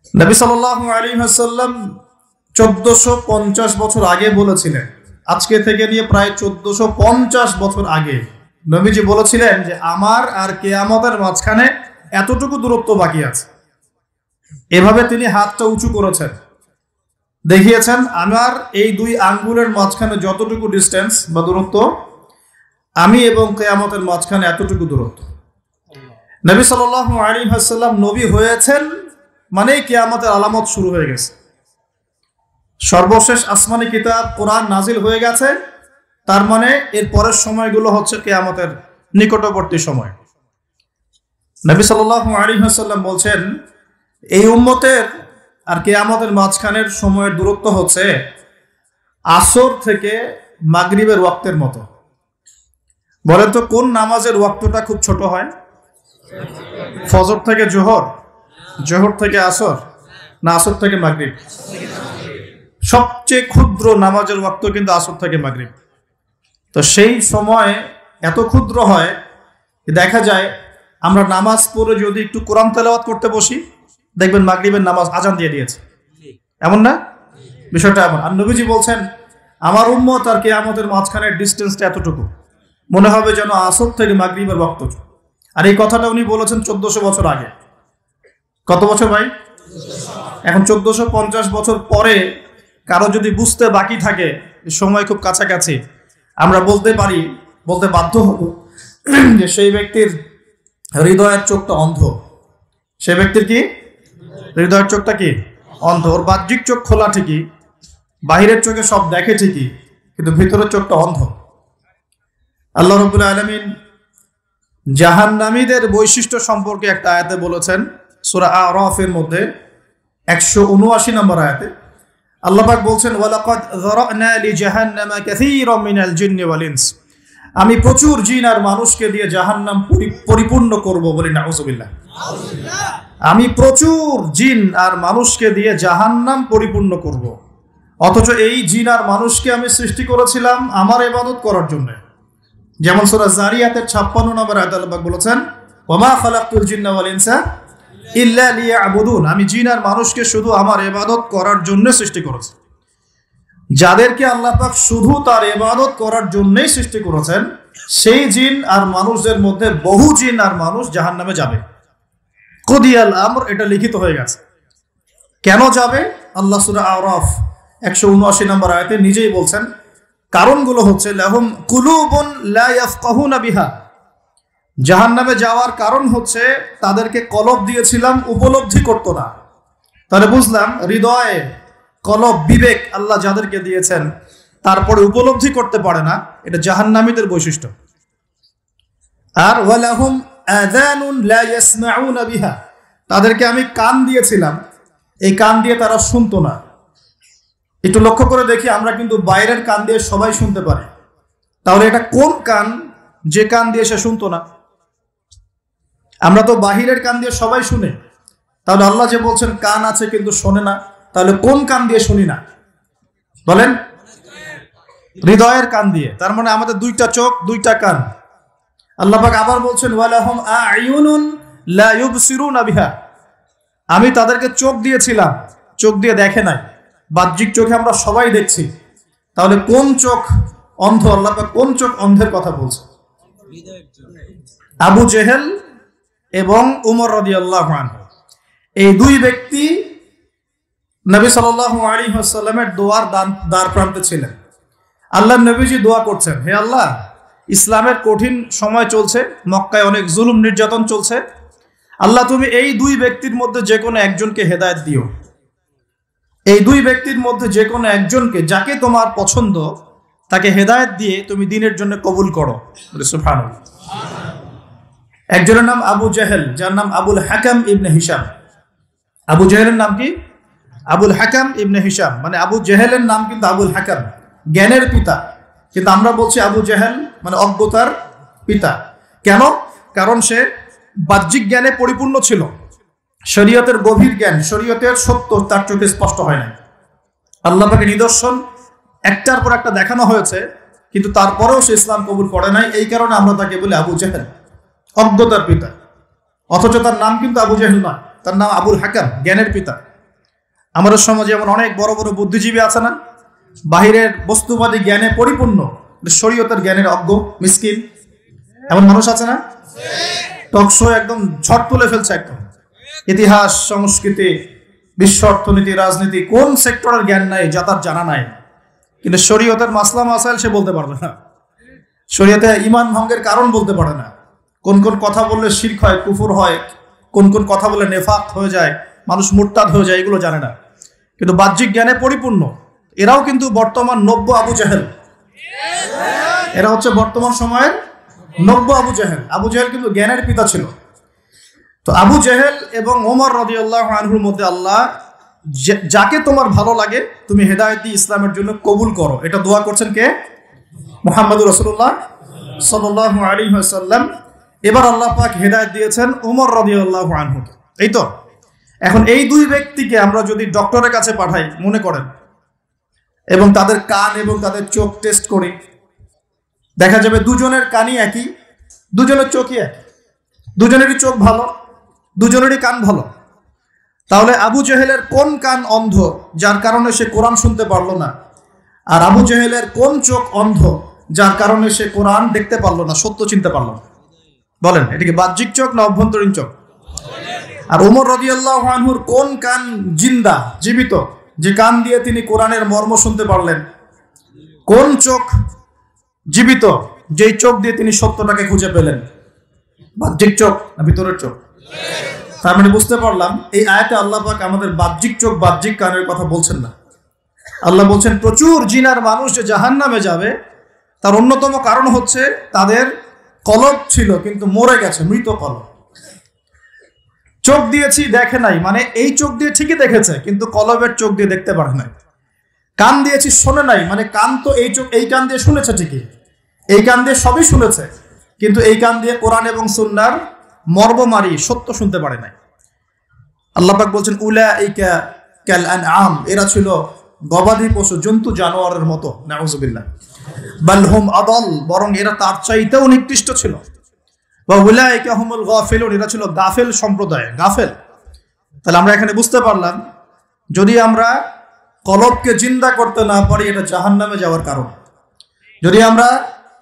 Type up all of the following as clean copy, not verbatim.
নবী সাল্লাল্লাহু আলাইহি ওয়াসাল্লাম 1450 বছর আগে বলেছিলেন, আজকে থেকে নিয়ে প্রায় 1450 বছর আগে নবীজি বলেছিলেন যে আমার আর কিয়ামতের মাঝখানে এতটুকু দূরত্ব বাকি আছে। এভাবে তিনি হাতটা উঁচু করেছেন, দেখিয়েছেন আমার এই দুই আঙ্গুলের মাঝখানে যতটুকু ডিস্টেন্স বা দূরত্ব, আমি এবং কিয়ামতের মাঝখানে এতটুকু দূরত্ব। নবী সাল্লাল্লাহু আলাইহি ওয়াসাল্লাম নবী হয়েছেন মানে কিয়ামতের আলামত শুরু হয়ে গেছে। সর্বশেষ আসমানি কিতাব কোরআন নাজিল হয়ে গেছে, তার মানে এর পরের সময়গুলো হচ্ছে কিয়ামতের নিকটবর্তী সময়। নবী সাল্লাল্লাহু আলাইহি ওয়াসাল্লাম বলছেন এই উম্মতের আর কিয়ামতের মাঝখানের সময়ের দূরত্ব হচ্ছে আসর থেকে মাগরিবের ওয়াক্তের মতো। বলেন তো কোন নামাজের ওয়াক্তটা খুব ছোট হয়? ফজর থেকে জোহর, জোহর থেকে আসর, না আসর থেকে মাগরিব? সবচেয়ে ক্ষুদ্র নামাজের ওয়াক্ত কিন্তু আসর থেকে মাগরিব। তো সেই সময় এত ক্ষুদ্র হয়, দেখা যায় আমরা নামাজ পড়ে যদি একটু কোরআন তেলাওয়াত করতে বসি, দেখবেন মাগরিবের নামাজ আজান দিয়ে দিয়েছে, এমন না? বিষয়টা এমন। আর নবীজি বলছেন আমার উম্মত আর কিয়ামতের মাঝখানের ডিস্টেন্সটা এতটুকু, মনে হবে যেন আসর থেকে মাগরিবের ওয়াক্ত। আর এই কথাটা উনি বলেছেন 1400 বছর আগে। কত বছর ভাই? এখন 1450 বছর পরে কারো যদি বুঝতে বাকি থাকে সময় খুব কাছাকাছি, আমরা বলতে পারি, বলতে বাধ্য হব যে সেই ব্যক্তির হৃদয়ের চোখটা অন্ধ। সেই ব্যক্তির কি হৃদয়ের চোখটা কি অন্ধ? ওর বাহ্যিক চোখ খোলা ঠিকই, বাহিরের চোখে সব দেখে ঠিকই, কিন্তু ভিতরের চোখটা অন্ধ। আল্লাহ রাব্বুল আলামিন জাহান্নামীদের বৈশিষ্ট্য সম্পর্কে একটা আয়াতে বলেছেন, সূরা আরাফের মধ্যে 179 নম্বর আয়াতে আল্লাহ পাক বলছেন ওয়ালাকাদ যারানা লিজাহান্নামা কাসীরাম মিনাল জিন্নি ওয়াল ইনস, আমি প্রচুর জিন আর মানুষকে দিয়ে জাহান্নাম পরিপূর্ণ করব। বলি নাউযুবিল্লাহ। আমি প্রচুর জিন আর মানুষকে দিয়ে জাহান্নাম পরিপূর্ণ করব। অথচ এই জিন আর মানুষকে আমি সৃষ্টি করেছিলাম আমার ইবাদত করার জন্য। যেমন সূরা যারিয়াতের 56 নম্বর আয়াতে আল্লাহ পাক বলেছেন ওয়ামা খালাকতুল জিন্না ওয়াল ইনসা ইল্লা লিয়াবুদুন, আমি জিন আর মানুষকে শুধু আমার ইবাদত করার জন্য সৃষ্টি করেছি। যাদেরকে আল্লাহ পাক শুধু তার ইবাদত করার জন্যই সৃষ্টি করেছেন, সেই জিন আর মানুষদের মধ্যে বহু জিন আর মানুষ জাহান্নামে যাবে। কুদিয়াল আমর, এটা লিখিত হয়ে গেছে। কেন যাবে? আল্লাহ সূরা আরাফ 179 নম্বর আয়াতে নিজেই বলছেন কারণগুলো হচ্ছে লাহুম কুলুবুন লা ইয়াফকাহুনা বিহা, জাহান্নামে যাওয়ার কারণ হচ্ছে তাদেরকে কলব দিয়েছিলাম, উপলব্ধি করতো না। তাহলে বুঝলাম হৃদয়ে কলব, বিবেক আল্লাহ যাদেরকে দিয়েছেন তারপরে উপলব্ধি করতে পারে না, এটা জাহান্নামীদের বৈশিষ্ট্য। আর ওয়ালাহুম আযানুন লা ইয়াসমাউনা বিহা, তাদেরকে আমি কান দিয়েছিলাম, এই কান দিয়ে তারা শুনতো না। একটু লক্ষ্য করে দেখি, আমরা কিন্তু বাইরের কান দিয়ে সবাই শুনতে পারি, তাহলে এটা কোন কান যে কান দিয়ে সে শুনতো না? আমরা তো বাহিরের কান দিয়ে সবাই শুনে, তাহলে আল্লাহ যে বলছেন কান আছে কিন্তু শোনে না, তাহলে কোন কান দিয়ে শুনি না? বলেন হৃদয়ের কান দিয়ে। তার মানে আমাদের দুইটা চোখ, দুইটা কান। আল্লাহ পাক আবার বলছেন ওয়ালাহুম আ'য়ুনুন লা ইউবসিরুনা বিহা, আমি তাদেরকে চোখ দিয়েছিলাম, চোখ দিয়ে দেখে নাই। বাহ্যিক চোখে আমরা সবাই দেখছি, তাহলে কোন চোখ অন্ধ? আল্লাহ পাক কোন চোখ অন্ধের কথা বলছে? আবু জেহেল এবং উমর রাদিয়াল্লাহু আনহু, এই দুই ব্যক্তি নবী সাল্লাল্লাহু আলাইহি ওয়াসাল্লামের দোয়ার দ্বার প্রান্তে ছিলেন। আল্লাহর নবীজি দোয়া করছেন, হে আল্লাহ, ইসলামের কঠিন সময় চলছে, মক্কায় অনেক জুলুম নির্যাতন চলছে, আল্লাহ তুমি এই দুই ব্যক্তির মধ্যে যে কোনো একজনকে হেদায়েত দিও। এই দুই ব্যক্তির মধ্যে যে কোনো একজনকে, যাকে তোমার পছন্দ, তাকে হেদায়েত দিয়ে তুমি দ্বীনের জন্য কবুল করো। সুবহানাল্লাহ। একজনের নাম আবু জেহেল, যার নাম আবুল হাকাম ইবনে হিশাম। আবু জেহেলের নাম কি? আবুল হাকাম ইবনে হিশাম, মানে আবু জেহেলের নাম কিন্তু আবুল হাকাম, জ্ঞানের পিতা, কিন্তু আমরা বলছি আবু জেহেল মানে অজ্ঞতার পিতা। কেন? কারণ সে বাহ্যিক জ্ঞানে পরিপূর্ণ ছিল, শরীয়তের গভীর জ্ঞান, শরীয়তের সত্য তার চোখে স্পষ্ট হয় না। আল্লাহ পাকের নিদর্শন একটার পর একটা দেখানো হয়েছে, কিন্তু তারপরেও সে ইসলাম কবুল করে নাই। এই কারণে আমরা তাকে বলি আবু জেহেল, অজ্ঞতার পিতা। অথচ তার নাম কিন্তু আবু জেহেল নয়, তার নাম আবুল হাকাম, জ্ঞানের পিতা। আমাদের সমাজে এমন অনেক বড় বড় বুদ্ধিজীবী আছে না, বাহিরের বস্তুবাদী জ্ঞানে পরিপূর্ণ, শরীয়তের জ্ঞানের অজ্ঞ মিসকিন, এমন মানুষ আছে না? টকশো একদম ঝড় তুলে ফেলছে, একদম ইতিহাস, সংস্কৃতি, বিশ্ব অর্থনীতি, রাজনীতি, কোন সেক্টরের জ্ঞান নাই যা তার জানা নাই, কিন্তু শরীয়তের মাসলা মাসাইল সে বলতে পারবে না, শরীয়তে ঈমান ভঙ্গের কারণ বলতে পারে না, কোন কোন কথা বললে শিরক হয়, কুফর হয়, কোন কোন কথা বললে নেফাক হয়ে যায়, মানুষ মুরতাদ হয়ে যায়, এগুলো জানে না, কিন্তু বাহ্যিক জ্ঞানে পরিপূর্ণ। এরাও কিন্তু বর্তমান নব্য আবু জাহেল, এরা হচ্ছে বর্তমান সময়ের নব্য আবু জাহেল। আবু জাহেল কিন্তু জ্ঞানের পিতা ছিল। তো আবু জাহেল এবং ওমর রাদিয়াল্লাহু আনহুর মধ্যে আল্লাহ যাকে তোমার ভালো লাগে তুমি হেদায়েত দিয়ে ইসলামের জন্য কবুল করো, এটা দোয়া করছেন কে? মুহাম্মদুর রাসূলুল্লাহ সাল্লাল্লাহু আলাইহি ওয়াসাল্লাম। এবার আল্লাহ পাক হেদায়েত দিয়েছেন ওমর রাদিয়াল্লাহু আনহুকে। এই তো এখন এই দুই ব্যক্তিকে আমরা যদি ডক্টরের কাছে পাঠাই মনে করেন, এবং তাদের কান এবং তাদের চোখ টেস্ট করি, দেখা যাবে দুজনের কানই একই, দুজনের চোখই একই, দুজনেরই চোখ ভালো, দুজনেরই কান ভালো। তাহলে আবু জেহেলের কোন কান অন্ধ যার কারণে সে কোরআন শুনতে পারলো না, আর আবু জেহেলের কোন চোখ অন্ধ যার কারণে সে কোরআন দেখতে পারলো না, সত্য চিনতে পারলো না? বলেন, এটা কি বাহ্যিক চোখ না অভ্যন্তরীণ চোখ? আর ওমর রাদিয়াল্লাহু আনহুর কোন কান জিন্দা, জীবিত, যে কান দিয়ে তিনি কোরআনের মর্ম শুনতে পারলেন? কোন চোখ জীবিত, যেই চোখ দিয়ে তিনি সত্যটাকে খুঁজে পেলেন? বাহ্যিক চোখ না ভিতরের চোখ? তার মানে বুঝতে পারলাম এই আয়াতে আল্লাহ পাক আমাদের বাহ্যিক চোখ, বাহ্যিক কানের কথা বলছেন না। আল্লাহ বলছেন প্রচুর জিনার মানুষ যে জাহান্নামে যাবে তার অন্যতম কারণ হচ্ছে তাদের কলব ছিল কিন্তু মরে গেছে, মৃত কলব। চোখ দিয়েছি দেখে নাই, মানে এই চোখ দিয়ে ঠিকই দেখেছে কিন্তু কলবের চোখ দিয়ে দেখতে পারে নাই। কান দিয়েছি শোনে নাই, মানে কান তো এই চোখ, এই কান দিয়ে শুনেছে ঠিকই, এই কান দিয়ে সবই শুনেছে, কিন্তু এই কান দিয়ে কোরআন এবং সুন্নাহর মর্মমারি সত্য শুনতে পারে নাই। আল্লাহ পাক বলছেন উলাইকা কাল আনআম, এরা ছিল গবাদি পশু, জন্তু জানোয়ারের মতো। নাউযুবিল্লাহ। বাল হুম আদাল, বরং এরা তার চাইতেও নিকৃষ্ট ছিল। ওয়া উলাইকা হুমুল গাফিলুন, এরা ছিল গাফেল সম্প্রদায়, গাফেল। তাহলে আমরা এখানে বুঝতে পারলাম যদি আমরা কলবকে জিন্দা করতে না পারি এটা জাহান্নামে যাওয়ার কারণ। যদি আমরা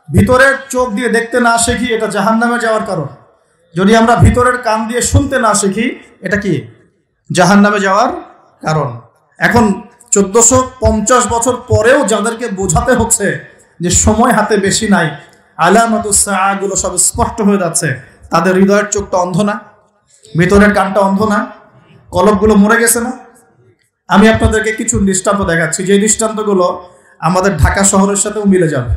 ভিতরের চোখ দিয়ে দেখতে না শিখি এটা জাহান্নামে যাওয়ার কারণ। যদি আমরা ভিতরের কান দিয়ে শুনতে না শিখি এটা কি? জাহান্নামে যাওয়ার কারণ। এখন 1450 বছর পরেও যাদেরকে বোঝাতে হচ্ছে যে সময় হাতে বেশি নাই, আলামাতুস সাআ গুলো সব স্পষ্ট হয়ে যাচ্ছে, তাদের হৃদয়ের চোখটা অন্ধ না? ভিতরের কানটা অন্ধ না? কলবগুলো মরে গেছে না? আমি আপনাদেরকে কিছু দৃষ্টান্ত দেখাচ্ছি, যে দৃষ্টান্তগুলো আমাদের ঢাকা শহরের সাথেও মিলে যাবে,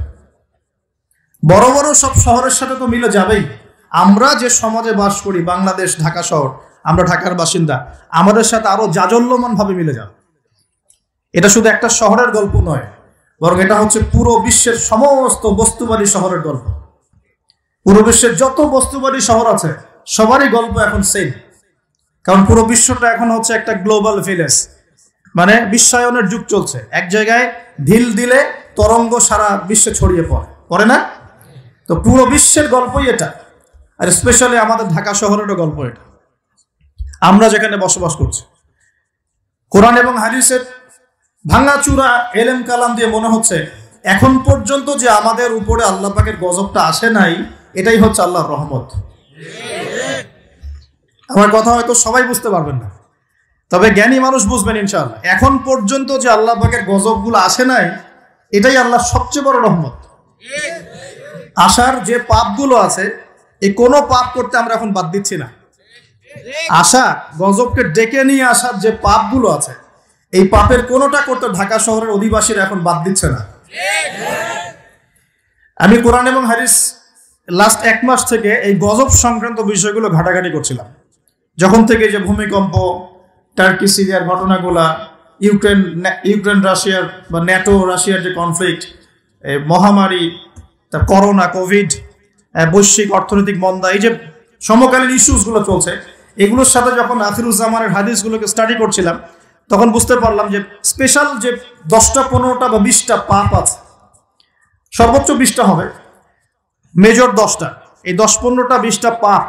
বড় বড় সব শহরের সাথে তো মিলে যাবেই। আমরা যে সমাজে বাস করি, বাংলাদেশ, ঢাকা শহর, আমরা ঢাকার বাসিন্দা, আমাদের সাথে আরো জাজল্যমান ভাবে মিলে যাবে। এটা শুধু একটা শহরের গল্প নয়, বরং এটা হচ্ছে পুরো বিশ্বের সমস্ত বস্তুবাদী শহরের গল্প। পুরো বিশ্বের যত বস্তুবাদী শহর আছে সবারই গল্প এখন সেম, কারণ পুরো বিশ্বটা এখন হচ্ছে একটা গ্লোবাল ভিলেজ, মানে বিশ্বায়নের যুগ চলছে। এক জায়গায় ঢিল দিলে তরঙ্গ সারা বিশ্বে ছড়িয়ে পড়ে না? তো পুরো বিশ্বের গল্পই এটা, আর স্পেশালি আমাদের ঢাকা শহরেরও গল্প এটা, আমরা যেখানে বসবাস করছি। কোরআন এবং হাদিসের ভাঙাচুরা এলেম কালাম দিয়ে মনে হচ্ছে এখন পর্যন্ত যে আমাদের উপরে আল্লাহ পাকের গজবটা আসে নাই, এটাই হচ্ছে আল্লাহর রহমত। আমার কথা হয়তো সবাই বুঝতে পারবেন না, তবে জ্ঞানী মানুষ বুঝবেন ইনশাআল্লাহ। এখন পর্যন্ত যে আল্লাহ পাকের গজবগুলো আসে নাই, এটাই আল্লাহর সবচেয়ে বড় রহমত। আশার যে পাপগুলো আছে, এই কোনো পাপ করতে আমরা এখন বাদ দিচ্ছি না। আশা গজবকে ডেকে নিয়ে আসার যে পাপগুলো আছে, এই পাপের কোনোটা করতে ঢাকা শহরের অধিবাসীরা এখন বাদ দিচ্ছে না। আমি কোরআন এবং হাদিস লাস্ট 1 মাস থেকে এই গজব সংক্রান্ত বিষয়গুলো ঘাটাঘাটি করছিলাম। যখন থেকে যে ভূমিকম্প, টার্কি সিরিয়ার ঘটনাগুলা, ইউক্রেন রাশিয়ার বা ন্যাটো রাশিয়ার যে কনফ্লিক্ট, মহামারী, তার করোনা, কোভিড, বৈশ্বিক অর্থনৈতিক মন্দা, এই যে সমকালীন ইস্যুসগুলো চলছে, এগুলোর সাথে যখন আখিরুজ্জামানের হাদিসগুলোকে স্টাডি করছিলাম, তখন বুঝতে পারলাম যে স্পেশাল যে 10টা 15টা বা 20টা পাপ আছে, সর্বোচ্চ 20টা হবে, মেজর 10টা, এই 10-15টা 20টা পাপ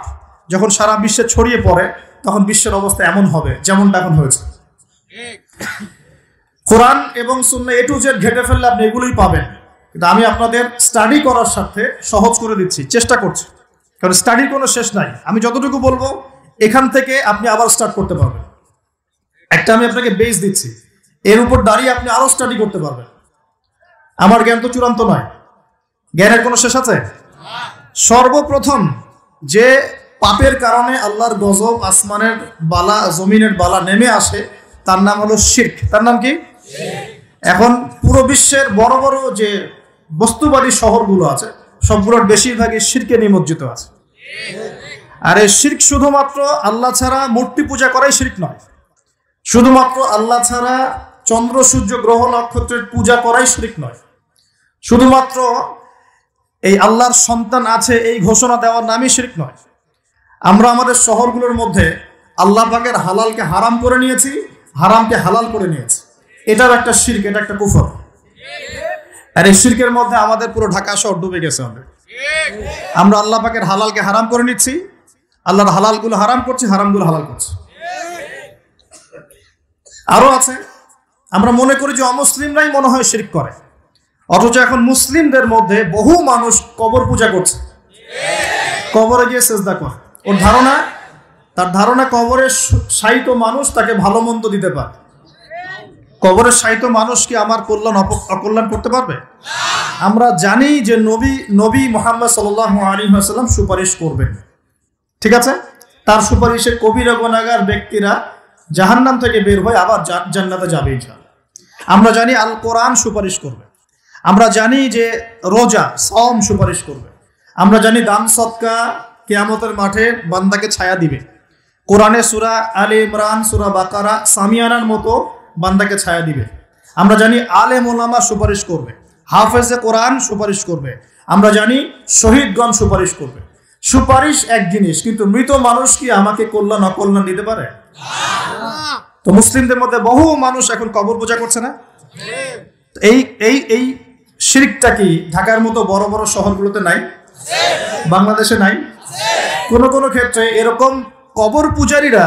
যখন সারা বিশ্বে ছড়িয়ে পড়ে তখন বিশ্বের অবস্থা এমন হবে যেমনটা এখন হয়েছে। কোরআন এবং সুন্নাহ এ টু জেড ঘেটে ফেললে আপনি এগুলোই পাবেন, কিন্তু আমি আপনাদের স্টাডি করার সাথে সহজ করে দিচ্ছি, চেষ্টা করছি, কারণ স্টাডির কোনো শেষ নাই। আমি যতটুকু বলবো এখান থেকে আপনি আবার স্টার্ট করতে পারবেন। একটা আমি আপনাকে বেস দিচ্ছি, এর উপর দাঁড়িয়ে আপনি আরো স্টাডি করতে পারবেন। আমার জ্ঞান তো চূড়ান্ত নয়, জ্ঞানের কোনো শেষ আছে? সর্বপ্রথম যে পাপের কারণে আল্লাহর গজব, আসমানের বালা, জমিনের বালা নেমে আসে, তার নাম হলো শিরক। তার নাম কি? এখন পুরো বিশ্বের বড় বড় যে বস্তুবাদী শহরগুলো আছে, সবগুলোর বেশিরভাগই শিরকে নিমজ্জিত আছে। আর এই শিরক শুধুমাত্র আল্লাহ ছাড়া মূর্তি পূজা করাই শিরক নয়, শুধুমাত্র আল্লাহ ছাড়া চন্দ্র, সূর্য, গ্রহ, নক্ষত্রের পূজা করাই শিরক নয়, শুধুমাত্র এই আল্লাহর সন্তান আছে এই ঘোষণা দেওয়ার নামই শিরক নয়। আমরা আমাদের শহরগুলোর মধ্যে আল্লাহ পাকের হালালকে হারাম করে নিয়েছি, হারামকে হালাল করে নিয়েছি, এটার একটা শিরক, এটা একটা কুফর। আর এই শিরকের মধ্যে আমাদের পুরো ঢাকা শহর ডুবে গেছে। আমরা আল্লাহ পাকের হালালকে হারাম করে নিচ্ছি, আল্লাহর হালালগুলো হারাম করছি, হারামগুলো হালাল করছি। আরো আছে, আমরা মনে করি যে অমুসলিমরাই মনে হয় শিরক করে, অথচ এখন মুসলিমদের মধ্যে বহু মানুষ কবর পূজা করছে, কবরে গিয়ে সেজদা করে। তার ধারণা কবরে শায়িত মানুষ তাকে ভালো মন্দ দিতে পারে। কবরের শায়িত মানুষ কি আমার কল্যাণ অকল্যাণ করতে পারবে? আমরা জানি যে নবী মুহাম্মদ সাল্লাল্লাহু আলাইহি ওয়াসাল্লাম সুপারিশ করবেন, ঠিক আছে? তার সুপারিশে কবিরা গুনাহগার ব্যক্তিরা জাহান্নাম থেকে বের হয়ে আবার জান্নাতে যাবে ইনশাআল্লাহ। আমরা জানি আল কোরআন সুপারিশ করবে, আমরা জানি যে রোজা, সাওম সুপারিশ করবে, আমরা জানি দান সদকা কিয়ামতের মাঠে বান্দাকে ছায়া দিবে, কোরআনে সূরা আলে ইমরান, সূরা বাকারা, সামিয়ানার মতো বান্দাকে ছায়া দিবে। আমরা জানি আলেম ওলামা সুপারিশ করবে, হাফেজে কোরআন সুপারিশ করবে, আমরা জানি শহীদগণ সুপারিশ করবে। সুপারিশ এক জিনিস, কিন্তু মৃত মানুষ কি আমাকে কল্যাণ অকল্যাণ দিতে পারে? তো মুসলিমদের মধ্যে বহু মানুষ এখন কবর পূজা করছে না? এই এই এই শিরকটা কি ঢাকার মতো বড় বড় শহরগুলোতে নাই? বাংলাদেশে নাই? কোন কোন ক্ষেত্রে এরকম কবর পূজারীরা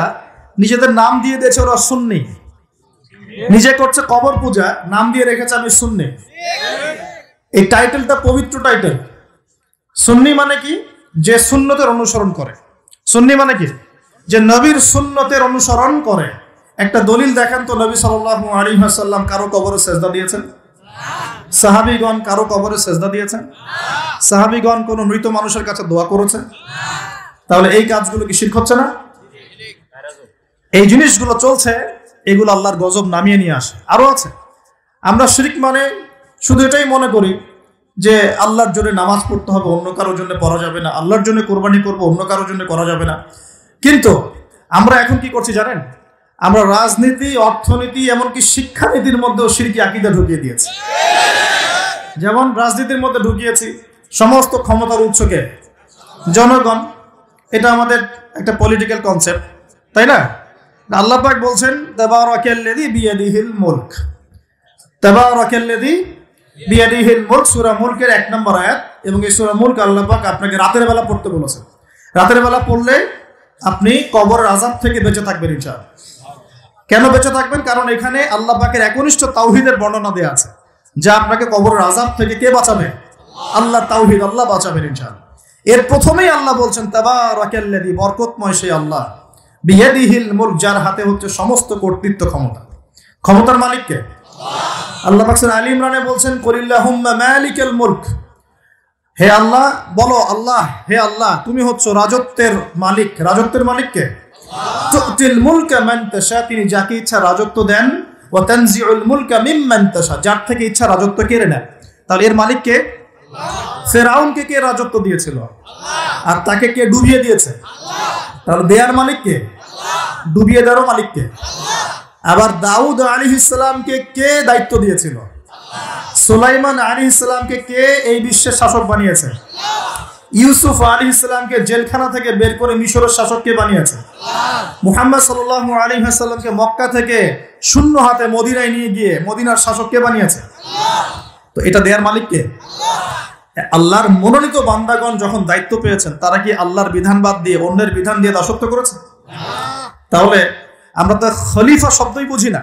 নিজেদের নাম দিয়ে দিয়েছে ওরা সুন্নি, নিজে করছে কবর পূজা, নাম দিয়ে রেখেছে আমি সুন্নি। এই টাইটেলটা পবিত্র টাইটেল। সুন্নি মানে কি? যে সুন্নতের অনুসরণ করে। সুন্নি মানে কি? যে নবীর সুন্নতের অনুসরণ করে। একটা দলিল দেখেন তো, নবী সাল্লাল্লাহু আলাইহি ওয়াসাল্লাম কারো কবরে সেজদা দিয়েছেন? সাহাবীগণ কারো কবরে সেজদা দিয়েছেন? সাহাবীগণ কোন মৃত মানুষের কাছে দোয়া করেছে? তাহলে এই কাজগুলো কি শিরক হচ্ছে না? এই জিনিসগুলো চলছে, এগুলো আল্লাহর গজব নামিয়ে নিয়ে আসে। আরো আছে, আমরা শিরক মানে শুধু এটাই মনে করি যে আল্লাহর জন্য নামাজ পড়তে হবে, অন্য কারোর জন্য পড়া যাবে না, আল্লাহর জন্য কোরবানি করবো, অন্য কারোর জন্য করা যাবে না। কিন্তু আমরা এখন কি করছি জানেন? আমরা রাজনীতি, অর্থনীতি, এমনকি শিক্ষানীতির মধ্যেও শিরকি আকীদা ঢুকিয়ে দিয়েছি। যেমন রাজনীতির মধ্যে ঢুকিয়েছি সমস্ত ক্ষমতার উৎসকে জনগণ, এটা আমাদের একটা পলিটিক্যাল কনসেপ্ট, তাই না? আল্লাহ পাক বলছেন তাবারাকাল্লাযী বিয়াদিহিল মুলক, তাবারাকাল্লাযী বিয়াদিহিল মুলক, সূরা মুলকের 1 নম্বর আয়াত। এবং এই সূরা মুলক আল্লাহ পাক আপনাকে রাতের বেলা পড়তে বলেছেন। রাতের বেলা পড়লে আপনি কবরের আযাব থেকে বেঁচে থাকবেন ইনশাআল্লাহ। কেন বেঁচে থাকবেন? কারণ এখানে আল্লাহ পাকের একনিষ্ঠ তাওহীদের বর্ণনা দেওয়া আছে, যা আপনাকে কবরের আযাব থেকে কে বাঁচাবে? আল্লাহ, তাওহীদ, আল্লাহ বাঁচাবেন ইনশাআল্লাহ। এর প্রথমেই আল্লাহ বলছেন তাবারাকাল্লাযী, বরকতময় সেই আল্লাহ, বিয়াদিহিল মুলক, যার হাতে হচ্ছে সমস্ত কর্তৃত্ব, ক্ষমতা। ক্ষমতার মালিক কে? আল্লাহ পাক সূরা আলী ইমরানে বলছেন কুলিল্লাহুম্মা মালিকাল মুলক, হে আল্লাহ বলো, আল্লাহ, হে আল্লাহ তুমি হচ্ছে রাজত্বের মালিক। রাজত্বের মালিক কে? তুতিল মুলকা মান তাশা, তিনি যাকে ইচ্ছা রাজত্ব দেন, ওয়া তানজিউল মুলকা মিম্মান তাশা, যার থেকে ইচ্ছা রাজত্ব কেড়ে নেন। তাহলে এর মালিক কে? ফেরাউনকে কে রাজত্ব দিয়েছিল? আর তাকে কে ডুবিয়ে দিয়েছে? তাহলে দেয়ার মালিক কে? ডুবিয়ে দেওয়ার মালিক কে? আবার দাউদ আলাইহিস সালামকে কে দায়িত্ব দিয়েছিল? সুলাইমান আলাইহিস সালামকে কে এই বিশ্বের শাসক বানিয়েছে? ইউসুফ আলাইহিস সালামকে জেলখানা থেকে বের করে মিশরের শাসক কে বানিয়েছে? মুহাম্মদ সাল্লাল্লাহু আলাইহি ওয়াসাল্লামকে মক্কা থেকে শূন্য হাতে মদিনায় নিয়ে গিয়ে মদিনার শাসক কে বানিয়েছে? তো এটা দেয়ার মালিক কে? আল্লাহর মনোনীত বান্দাগণ যখন দায়িত্ব পেয়েছেন, তারা কি আল্লাহর বিধান বাদ দিয়ে অন্যের বিধান দিয়ে দাসত্ব করেছে? তাহলে আমরা তো খলিফা শব্দই বুঝি না।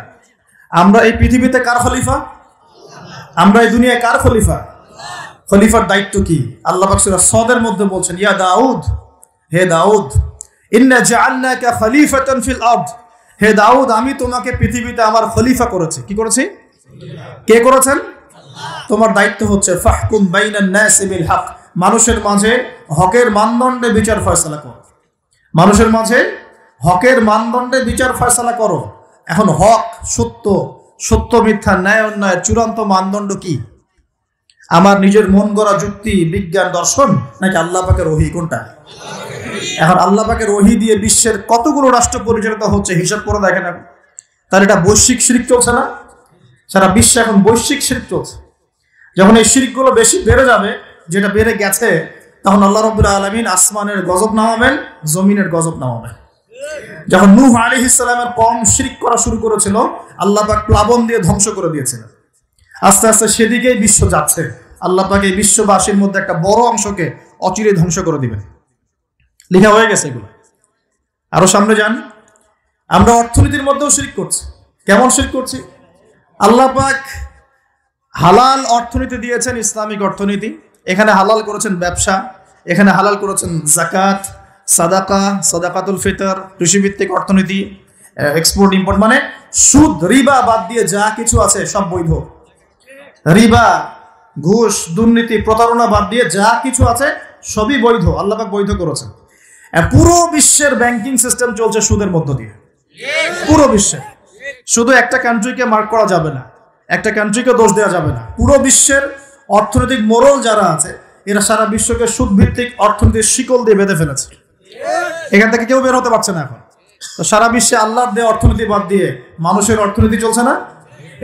আমরা এই পৃথিবীতে কার খলিফা? আমরা এই দুনিয়ায় কার খলিফা? খলিফার দায়িত্ব কি? আল্লাহ পাক সূরা সদের মধ্যে বলছেন, ইয়া দাউদ, হে দাউদ, ইন্না জাআলনাকা খলিফাতান ফিল আরদ, হে দাউদ আমি তোমাকে পৃথিবীতে আমার খলিফা করেছি। কি করেছি? কে করেছেন? তোমার দায়িত্ব হচ্ছে ফাহকুম বাইনান নাস বিল হক, মানুষের মাঝে হকের মানদণ্ডে বিচার ফয়সালা করো। মানুষের মাঝে হকের মানদণ্ডে বিচার ফয়সালা করো। এখন হক, সত্য, সত্য মিথ্যা, ন্যায় অন্যায় চূড়ান্ত মানদণ্ড কি? আমার নিজের মন গড়া যুক্তি, বিজ্ঞান, দর্শন, নাকি আল্লাহ পাকের ওহী? কোনটা? এখন আল্লাহ পাকের ওহী দিয়ে বিশ্বের কতগুলো রাষ্ট্র পরিচালিত হচ্ছে হিসাব করে দেখেন। তাহলে এটা বৈশ্বিক শিরক চলছে না? সারা বিশ্বে এখন বৈশ্বিক শিরক চলছে। যখন এই শিরকগুলো বেশি বেড়ে যাবে, যেটা বেড়ে গেছে, তখন আল্লাহ রাব্বুল আলামিন আসমানের গজব নামাবেন, জমিনের গজব নামাবেন। যখন নূহ আলাইহিস সালামের কওম শিরক করা শুরু করেছিল, আল্লাহ পাক প্লাবন দিয়ে ধ্বংস করে দিয়েছিলেন। আস্তে আস্তে সেদিকেই বিশ্ব যাচ্ছে। আল্লাহ পাক এই বিশ্ববাসীর মধ্যে একটা বড় অংশকে অচিরে ধ্বংস করে দিবেন। লেখা হয়ে গেছে এগুলো। আরো সামনে যান। আমরা অর্থনীতির মধ্যেও শিরক করছি। কেমন শিরক করছি? আল্লাহ পাক হালাল অর্থনীতি দিয়েছেন, ইসলামিক অর্থনীতি। এখানে হালাল করেছেন ব্যবসা, এখানে হালাল করেছেন যাকাত, সাদাকা, সাদাকাতুল ফিতর, কৃষিভিত্তিক অর্থনীতি, এক্সপোর্ট ইম্পোর্ট, মানে সুদ, রিবা বাদ দিয়ে যা কিছু আছে সব বৈধ। রিবা, ঘুষ, দুর্নীতি, প্রতারণা বাদ দিয়ে যা কিছু আছে সবই বৈধ। আল্লাহ পাক বৈধ করেছেন। পুরো বিশ্বের ব্যাংকিং সিস্টেম চলছে সুদের মধ্য দিয়ে। পুরো বিশ্বে, শুধু একটা কান্ট্রিকে মার্ক করা যাবে না, একটা কান্ট্রিকে দোষ দেওয়া যাবে না। পুরো বিশ্বের অর্থনৈতিক মোড়ল যারা আছে, এরা সারা বিশ্বকে সুদভিত্তিক অর্থনীতির শিকল দিয়ে বেঁধে ফেলেছে। এখান থেকে কেউ বের হতে পারছে না এখন। তো সারা বিশ্বে আল্লাহর দেয়া অর্থনীতি বাদ দিয়ে মানুষের অর্থনীতি চলছে না।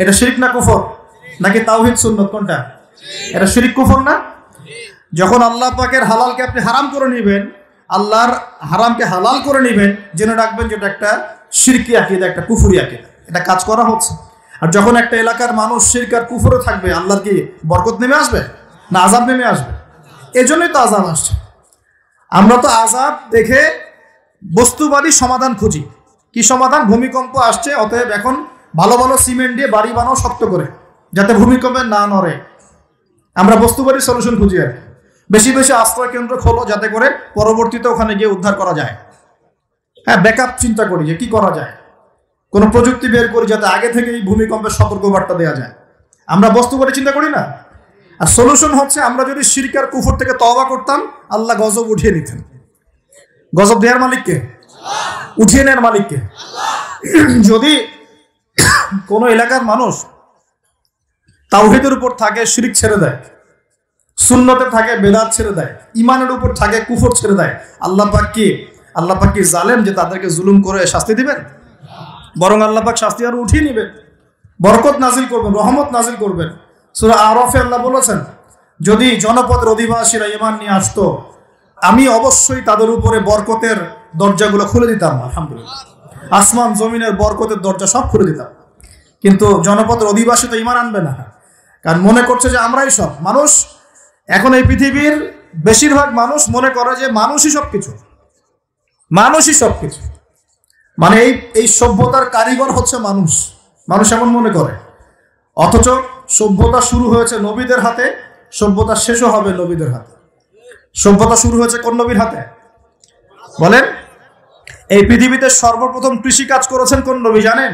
এটা শিরক না কুফর? নাকি তাওহীদ সুন্নাত? কোনটা? এটা শিরক কুফর না? যখন আল্লাহ পাকের হালালকে আপনি হারাম করে নেবেন, আল্লাহর হারামকে হালাল করে নেবেন, জেনে রাখবেন যে এটা একটা শিরকি আকীদা, একটা কুফরি আকীদা। এটা কাজ করা হচ্ছে। আর যখন একটা এলাকার মানুষ শিরক আর কুফরে থাকবে, আল্লাহর কি বরকত নেমে আসবে না আযাব নেমে আসবে? এজন্যই তো আযাব আসছে। আমরা তো আযাব দেখে বস্তুবাদী সমাধান খুঁজি। কি সমাধান? ভূমিকম্প আসছে, অতএব এখন ভালো ভালো সিমেন্ট দিয়ে বাড়ি বানাও শক্ত করে, যাতে ভূমিকম্পে না নড়ে। আমরা বস্তুবাদী সলিউশন খুঁজি। আর বেশি বেশি আশ্রয় কেন্দ্র খোলো, যাতে করে পরবর্তীতে ওখানে গিয়ে উদ্ধার করা যায়। হ্যাঁ, ব্যাকআপ চিন্তা করি যে কি করা যায়, কোনো প্রযুক্তি বের করি যাতে আগে থেকে এই ভূমিকম্পের সতর্কবার্তা দেওয়া যায়। আমরা বস্তুবাদী চিন্তা করি না। আর সলিউশন হচ্ছে, আমরা যদি শিরক আর কুফর থেকে তওবা করতাম, আল্লাহ গজব উঠিয়ে নিতেন। গজব দেওয়ার মালিককে, উঠিয়ে নেওয়ার মালিককে। যদি কোনো এলাকার মানুষ তাওহীদের উপর থাকে, শিরক ছেড়ে দেয়, সুন্নতে থাকে, বেদাত ছেড়ে দেয়, ইমানের উপর থাকে, কুফর ছেড়ে দেয়, আল্লাহ পাক কি জালেম যে তাদেরকে জুলুম করে শাস্তি দিবেন? বরং আল্লাহ পাক শাস্তি আরো উঠিয়ে নেবেন, বরকত নাজিল করবেন, রহমত নাজিল করবেন। সূরা আরাফে আল্লাহ বলেছেন, যদি জনপদের অধিবাসীরা ঈমান নিয়ে আসতো, আমি অবশ্যই তাদের উপরে বরকতের দরজাগুলো খুলে দিতাম। আলহামদুলিল্লাহ, আসমান জমিনের বরকতের দরজা সব খুলে দিতাম। কিন্তু জনপদের অধিবাসী তো ঈমান আনবে না, কারণ মনে করছে যে আমরাই সব। মানুষ এখন এই পৃথিবীর বেশিরভাগ মানুষ মনে করে যে মানুষই সবকিছু, মানুষই সবকিছু, মানে এই সভ্যতার কারিগর হচ্ছে মানুষ। মানুষ এমন মনে করে। অথচ সভ্যতা শুরু হয়েছে নবীদের হাতে, সভ্যতা শেষও হবে নবীদের হাতে। সভ্যতা শুরু হয়েছে কোন নবীর হাতে বলেন? এই পৃথিবীতে সর্বপ্রথম কৃষি কাজ করেছেন কোন নবী জানেন?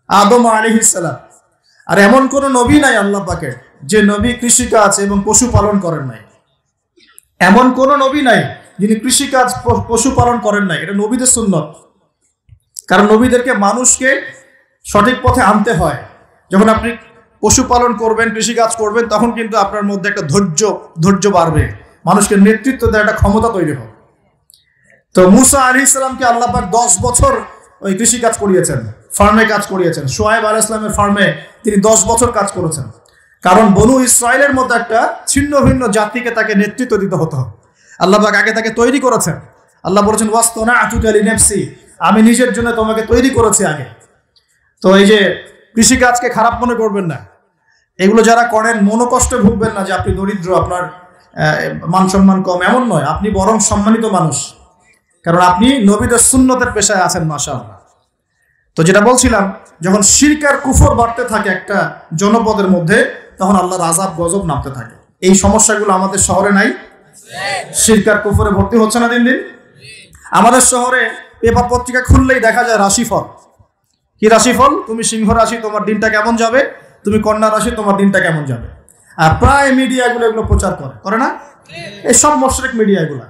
আদম আলাইহিস সালাম। আর এমন কোন নবী নাই আল্লাহ পাকের যে নবী কৃষিকাজ এবং পশুপালন করেন নাই। এমন কোন নবী নাই যিনি কৃষিকাজ পশুপালন করেন নাই। এটা নবীদের সুন্নত। কারণ নবীদেরকে মানুষকে সঠিক পথে আনতে হয়। যখন আপনি পশুপালন করবেন, কৃষিকাজ করবেন, তখন কিন্তু আপনার মধ্যে একটা ধৈর্য বাড়বে, মানুষকে নেতৃত্ব দেওয়ার একটা ক্ষমতা তৈরি হবে। তো মুসা আলাইহিস সালামকে আল্লাহ পাক 10 বছর ওই কৃষিকাজ করিয়েছেন, ফার্মে কাজ করিয়েছেন। শুআয়ব আলাইহিস সালামের ফার্মে তিনি 10 বছর কাজ করেছেন। কারণ বনু ইসরায়েলের মতো একটা ছিন্ন ভিন্ন জাতিকে তাকে নেতৃত্ব দিতে হতো। আল্লাহ পাক আগে তাকে তৈরি করেছেন। আল্লাহ বলেছেন, ওয়াসতানা'তুকা লিনাফসি, আমি নিজের জন্য তোমাকে তৈরি করেছি আগে। তো এই যে কৃষিকাজকে খারাপ মনে করবেন না। এগুলো যারা করেন মনোকষ্টে ভুগবেন না যে আপনি দরিদ্র, আপনার মান সম্মান কম, এমন নয়। আপনি বরং সম্মানিত মানুষ, কারণ আপনি নবীদের সুন্নতের পেশায় আছেন। মাশাআল্লাহ। তো যেটা বলছিলাম, যখন শিরক আর কুফর বাড়তে থাকে একটা জনপদের মধ্যে, তখন আল্লাহর আযাব গজব নামতে থাকে। এই সমস্যাগুলো আমাদের শহরে নাই? শিরক আর কুফরে ভর্তি হচ্ছে না দিন দিন? আমাদের শহরে পেপার পত্রিকা খুললেই দেখা যায় রাশিফল। কি রাশিফল? তুমি সিংহ রাশি, তোমার দিনটা কেমন যাবে। তুমি কন্যা রাশি, তোমার দিনটা কেমন যাবে। আর প্রায় মিডিয়াগুলো এগুলো প্রচার করে না? এই সব মুশরিক মিডিয়া, এগুলা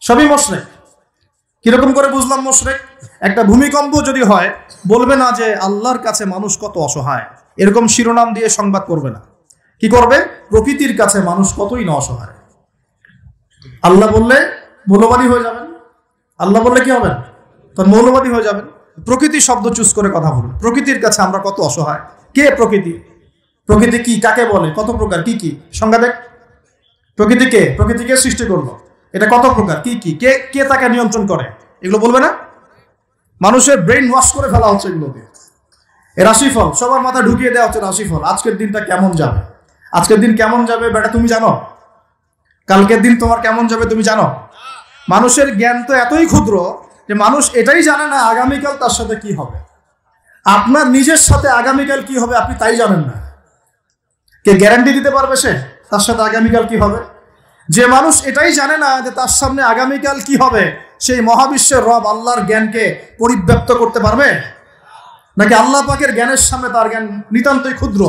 সবই মুশরিক। কিরকম করে বুঝলাম মুশরিক? একটা ভূমিকম্প যদি হয়, বলবে না যে আল্লাহর কাছে মানুষ কত অসহায়, এরকম শিরোনাম দিয়ে সংবাদ করবে না। কি করবে? প্রকৃতির কাছে মানুষ কতই না অসহায়। আল্লাহ বললে মৌলবাদী হয়ে যাবেন। আল্লাহ বললে কি হবেন? তখন মৌলবাদী হয়ে যাবেন। প্রকৃতি শব্দ চুজ করে কথা বলুন। প্রকৃতির কাছে আমরা কত অসহায়। কে প্রকৃতি? প্রকৃতি কি, কাকে বলে, কত প্রকার, কি কি সংজ্ঞা দেখ। প্রকৃতি কে? প্রকৃতিকে সৃষ্টি করলো, এটা কত প্রকার, কি কি, কে কে তাকে নিয়ন্ত্রণ করে, এগুলো বলবে না? মানুষের ব্রেন ওয়াশ করে ফেলা হচ্ছে এগুলোকে। রাশিফল সবার মাথায় ঢুকিয়ে দেওয়া হচ্ছে। রাশিফল, আজকের দিনটা কেমন যাবে। আজকের দিন কেমন যাবে বেটা তুমি জানো? কালকের দিন তোমার কেমন যাবে তুমি জানো? মানুষের জ্ঞান তো এতই ক্ষুদ্র যে মানুষ এটাই জানে না আগামীকাল তার সাথে কি হবে। আপনার নিজের সাথে আগামীকাল কি হবে আপনি তাই জানেন না। কে গ্যারান্টি দিতে পারবে সে তার সাথে আগামীকাল কি হবে? যে মানুষ এটাই জানে না যে তার সামনে আগামীকাল কি হবে, সেই মহাবিশ্বের রব আল্লাহর জ্ঞানকে পরিব্যাপ্ত করতে পারবে নাকি? আল্লাহ পাকের জ্ঞানের সামনে তার জ্ঞান নিতান্তই ক্ষুদ্র।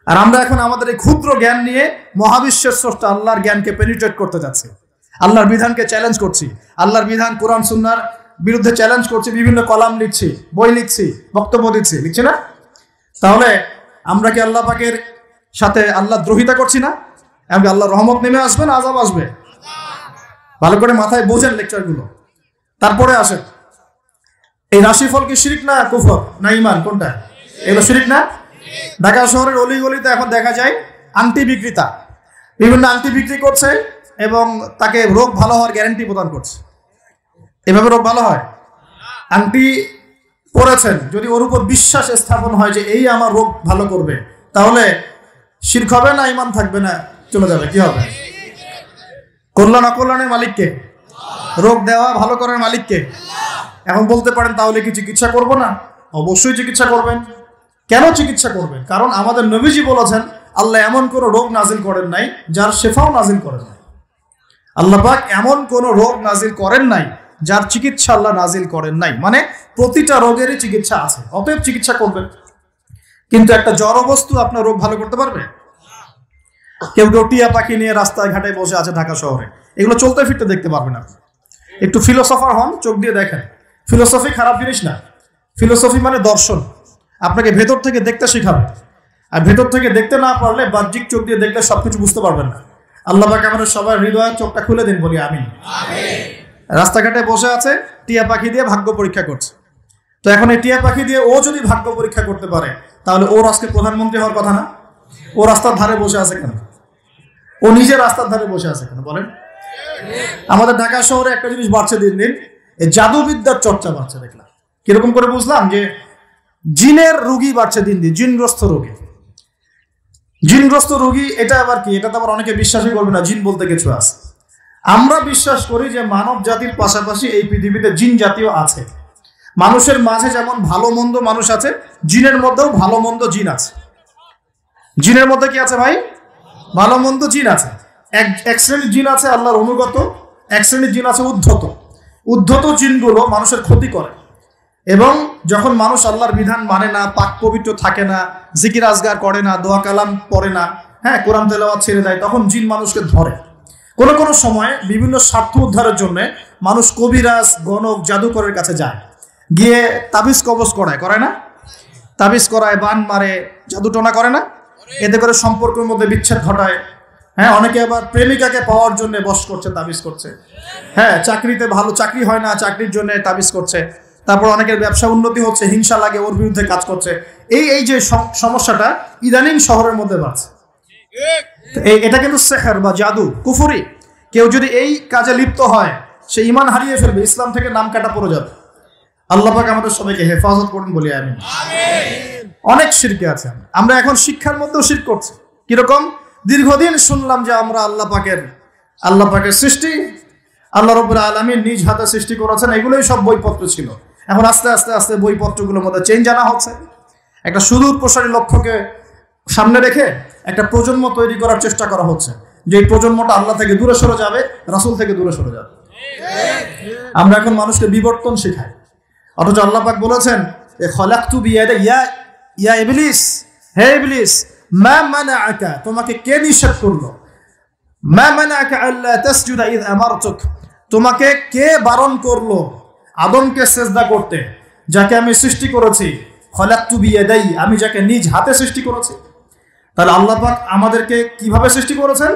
আর আমরা এখন আমাদের এই ক্ষুদ্র জ্ঞান নিয়ে মহাবিশ্বের স্রষ্টা আল্লাহর জ্ঞানকে পেনিট্রেট করতে যাচ্ছি। আল্লাহর বিধানকে চ্যালেঞ্জ করছি। আল্লাহর বিধান কোরআন সুন্নাহর বিরুদ্ধে চ্যালেঞ্জ করছি। বিভিন্ন কলাম লিখছি, বই লিখছি, বক্তব্য দিচ্ছি, লিখছি না? তাহলে আমরা কি আল্লাহ পাকের সাথে আল্লাহ দ্রোহিতা করছি না? এমনকি আল্লাহর রহমত নেমে আসবে না আযাব আসবে? ভালো করে মাথায় বোঝেন লেকচারগুলো, তারপরে আসেন। এই রাশিফল কি শিরক না কুফর না ঈমান, কোনটা? এগুলো শিরক না? ঢাকা শহরের অলিগলিতে এখন দেখা যায় আংটি বিক্রেতা বিভিন্ন আংটি বিক্রি করছে এবং তাকে রোগ ভালো হওয়ার গ্যারান্টি প্রদান করছে। এভাবে রোগ ভালো হয়? আংটি পরেছেন, যদি ওর উপর বিশ্বাস স্থাপন হয় যে এই আমার রোগ ভালো করবে, তাহলে শিরক হবে না ঈমান থাকবে না চলে যাবে? কি হবে? কল্যাণ অকল্যাণের মালিককে, রোগ দেওয়া ভালো করার মালিককে। এখন বলতে পারেন তাহলে কি চিকিৎসা করব না? অবশ্যই চিকিৎসা করবেন। কেন চিকিৎসা করবেন? কারণ আমাদের নবীজি বলেছেন আল্লাহ এমন কোন রোগ নাজিল করেন নাই যার শেফাও নাজিল করেন নাই। আল্লাহ পাক এমন কোন রোগ নাজিল করেন নাই যার চিকিৎসা আল্লাহ নাজিল করেন নাই। মানে প্রতিটা রোগেরই চিকিৎসা আছে, অতএব চিকিৎসা করবেন। কিন্তু একটা জড় বস্তু আপনার রোগ ভালো করতে পারবে? কেউ কেউ টিয়া পাখি নিয়ে রাস্তায় ঘাটে বসে আছে ঢাকা শহরে, এগুলো চলতে ফিরতে দেখতে পারবেন আপনি। একটু ফিলোসফার হন, চোখ দিয়ে দেখেন। ফিলোসফি খারাপ জিনিস না। ফিলোসফি মানে দর্শন, আপনাকে ভেতর থেকে দেখতে শেখাবে। আর ভেতর থেকে দেখতে না পারলে বাহ্যিক চোখ দিয়ে দেখলে সবকিছু বুঝতে পারবেন না। আল্লাহ পাক আমাদের সবার হৃদয়ের চোখটা খুলে দিন, বলি আমিন। রাস্তাঘাটে বসে আছে, টিয়া পাখি দিয়ে ভাগ্য পরীক্ষা করছে। তো এখন এই টিয়া পাখি দিয়ে ও যদি ভাগ্য পরীক্ষা করতে পারে, তাহলে ওর আজকে প্রধানমন্ত্রী হওয়ার কথা না? ও রাস্তার ধারে বসে আছে কেন? ও নিজে রাস্তার ধারে বসে আছে কেন বলেন? আমাদের ঢাকা শহরে একটা জিনিস বাড়ছে দিন দিন, এই জাদুবিদ্যার চর্চা বাড়ছে। দেখলাম কিরকম করে বুঝলাম যে জিনের রোগী বাড়ছে দিন দিন, জিনগ্রস্ত রোগী। জিনগ্রস্ত রোগী এটা আবার কি? এটা তো আবার অনেকে বিশ্বাসই করবে না জিন বলতে কিছু আছে। আমরা বিশ্বাস করি যে মানব জাতির পাশাপাশি এই পৃথিবীতে জিন জাতীয় আছে। মানুষের মাঝে যেমন ভালো মন্দ মানুষ আছে, জিনের মধ্যেও ভালো মন্দ জিন আছে। জিনের মধ্যে কি আছে ভাই? ভালো মন্দ জিন আছে। এক শ্রেণীর জিন আছে আল্লাহর অনুগত, এক শ্রেণীর জিন আছে উদ্ধত। উদ্ধত জিনগুলো মানুষের ক্ষতি করে, এবং যখন মানুষ আল্লাহর বিধান মানে না, পাক পবিত্র থাকে না, জিকির আজগার করে না, দোয়া কালাম পড়ে না, হ্যাঁ, কোরআন তেলাওয়াত ছেড়ে দেয়, তখন জিন মানুষকে ধরে। কোনো কোনো সময় বিভিন্ন স্বার্থ উদ্ধারের জন্য মানুষ কবিরাজ, গণক, জাদুকরের কাছে যায়, গিয়ে তাবিজ কবজ করে না? তাবিজ করায়, বান মারে, জাদুটোনা করে না? এতে করে সম্পর্কের মধ্যে বিচ্ছেদ ঘটায়। হ্যাঁ, অনেকে আবার প্রেমিকাকে পাওয়ার জন্য বশ করছে, তাবিজ করছে। হ্যাঁ, চাকরিতে ভালো চাকরি হয় না, চাকরির জন্য তাবিজ করছে। তারপর অনেকের ব্যবসা উন্নতি হচ্ছে, হিংসা লাগে, ওর বিরুদ্ধে কাজ করছে। এই যে সমস্যাটা ইদানিং শহরের মধ্যে বাড়ছে, এটা কিন্তু সেহর বা জাদু, কুফরি। কেউ যদি এই কাজে লিপ্ত হয় সে ঈমান হারিয়ে ফেলবে, ইসলাম থেকে নাম কাটা পড়ে যাবে। আল্লাহ পাক আমাদের সবাইকে হেফাজত করুন, বলি আমিন। অনেক শিরকে আছে। আমরা এখন শিক্ষার মধ্যেও শিরক করছি। কিরকম? দীর্ঘদিন শুনলাম যে আমরা আল্লাহ পাকের সৃষ্টি, আল্লাহ রাব্বুল আলামিন নিজ হাতে সৃষ্টি করেছেন, এগুলোই সব বইপত্র ছিল। এখন আস্তে আস্তে আস্তে বইপত্রগুলোর মধ্যে চেঞ্জ আনা হচ্ছে। একটা সুদূর প্রসারী লক্ষ্যকে সামনে রেখে একটা প্রজন্ম তৈরি করার চেষ্টা করা হচ্ছে, যে এই প্রজন্মটা আল্লাহ থেকে দূরে সরে যাবে, রাসূল থেকে দূরে সরে যাবে। আমরা এখন মানুষকে বিবর্তন শেখাই, অথচ আল্লাহ পাক বলেছেন খলাকতু বিয়াদিয়া ইয়া ইবলিস, হে ইবলিস, মা মানাআকা, তোমাকে কে নিষেধ করলো, মা মানাআকা আল্লা তাসজুদা ইয আমারতুক, তোমাকে কে বারণ করলো আদমকে সিজদা করতে, যাকে আমি সৃষ্টি করেছি, খলাকতু বিয়াদাই, আমি যাকে নিজ হাতে সৃষ্টি করেছি। তাহলে আল্লাহ পাক আমাদেরকে কিভাবে সৃষ্টি করেছেন?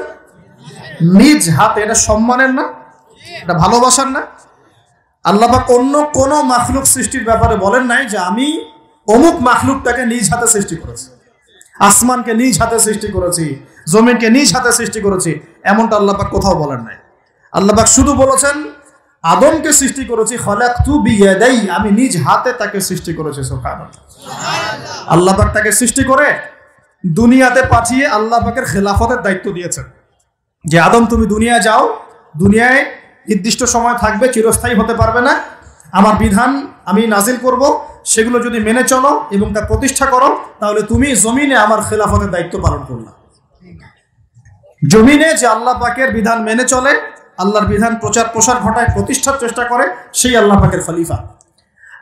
নিজ হাতে। এটা সম্মানের না? এটা ভালোবাসার না? আল্লাহ পাক অন্য কোনো মাখলুক সৃষ্টির ব্যাপারে বলেন নাই যে আমি অমুক মাখলুকটাকে নিজ হাতে সৃষ্টি করেছি, আসমানকে নিজ হাতে সৃষ্টি করেছি, জমিনকে নিজ হাতে সৃষ্টি করেছি, এমনটা আল্লাহ পাক কোথাও বলেন নাই। আল্লাহ পাক শুধু বলেছেন আদমকে সৃষ্টি করেছি, খলাকতু বিয়াদাই, আমি নিজ হাতে তাকে সৃষ্টি করেছি। সুবহানাল্লাহ। আল্লাহ পাক তাকে সৃষ্টি করে দুনিয়াতে পাঠিয়ে আল্লাহ পাকের খেলাফতের দায়িত্ব দিয়েছেন, যে আদম তুমি দুনিয়ায় যাও, দুনিয়ায় নির্দিষ্ট সময় থাকবে, চিরস্থায়ী হতে পারবে না, আমার বিধান আমি নাজিল করব, সেগুলো যদি মেনে চলো এবং তা প্রতিষ্ঠা করো, তাহলে তুমি জমিনে আমার খেলাফতের দায়িত্ব পালন করলা। জমিনে যে আল্লাহ পাকের বিধান মেনে চলে, আল্লাহর বিধান প্রচার প্রসার ঘটায়, প্রতিষ্ঠার চেষ্টা করে, সেই আল্লাহ পাকের খলিফা।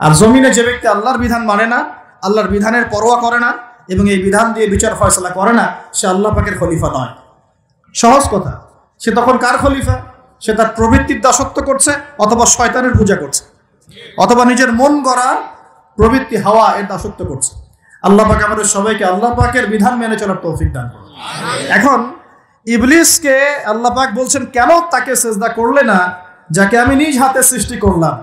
আর জমিনে যে ব্যক্তি আল্লাহর বিধান মানে না, আল্লাহর বিধানের পরোয়া করে না এবং এই বিধান দিয়ে বিচার ফয়সালা করে না, সে আল্লাহ পাকের খলিফা নয়। সহজ কথা, সে তখন কার খলিফা? সে তার প্রবৃত্তির দাসত্ব করছে, অথবা শয়তানের পূজা করছে, অথবা নিজের মন গড়া প্রবৃত্তি হাওয়া এর দাসত্ব করছে। আল্লাহ পাক আমাদের সবাইকে আল্লাহ পাকের বিধান মেনে চলার তৌফিক দান করুন। এখন ইবলিসকে আল্লাহ পাক বলছেন কেন তাকে সিজদা করলে না, যাকে আমি নিজ হাতে সৃষ্টি করলাম।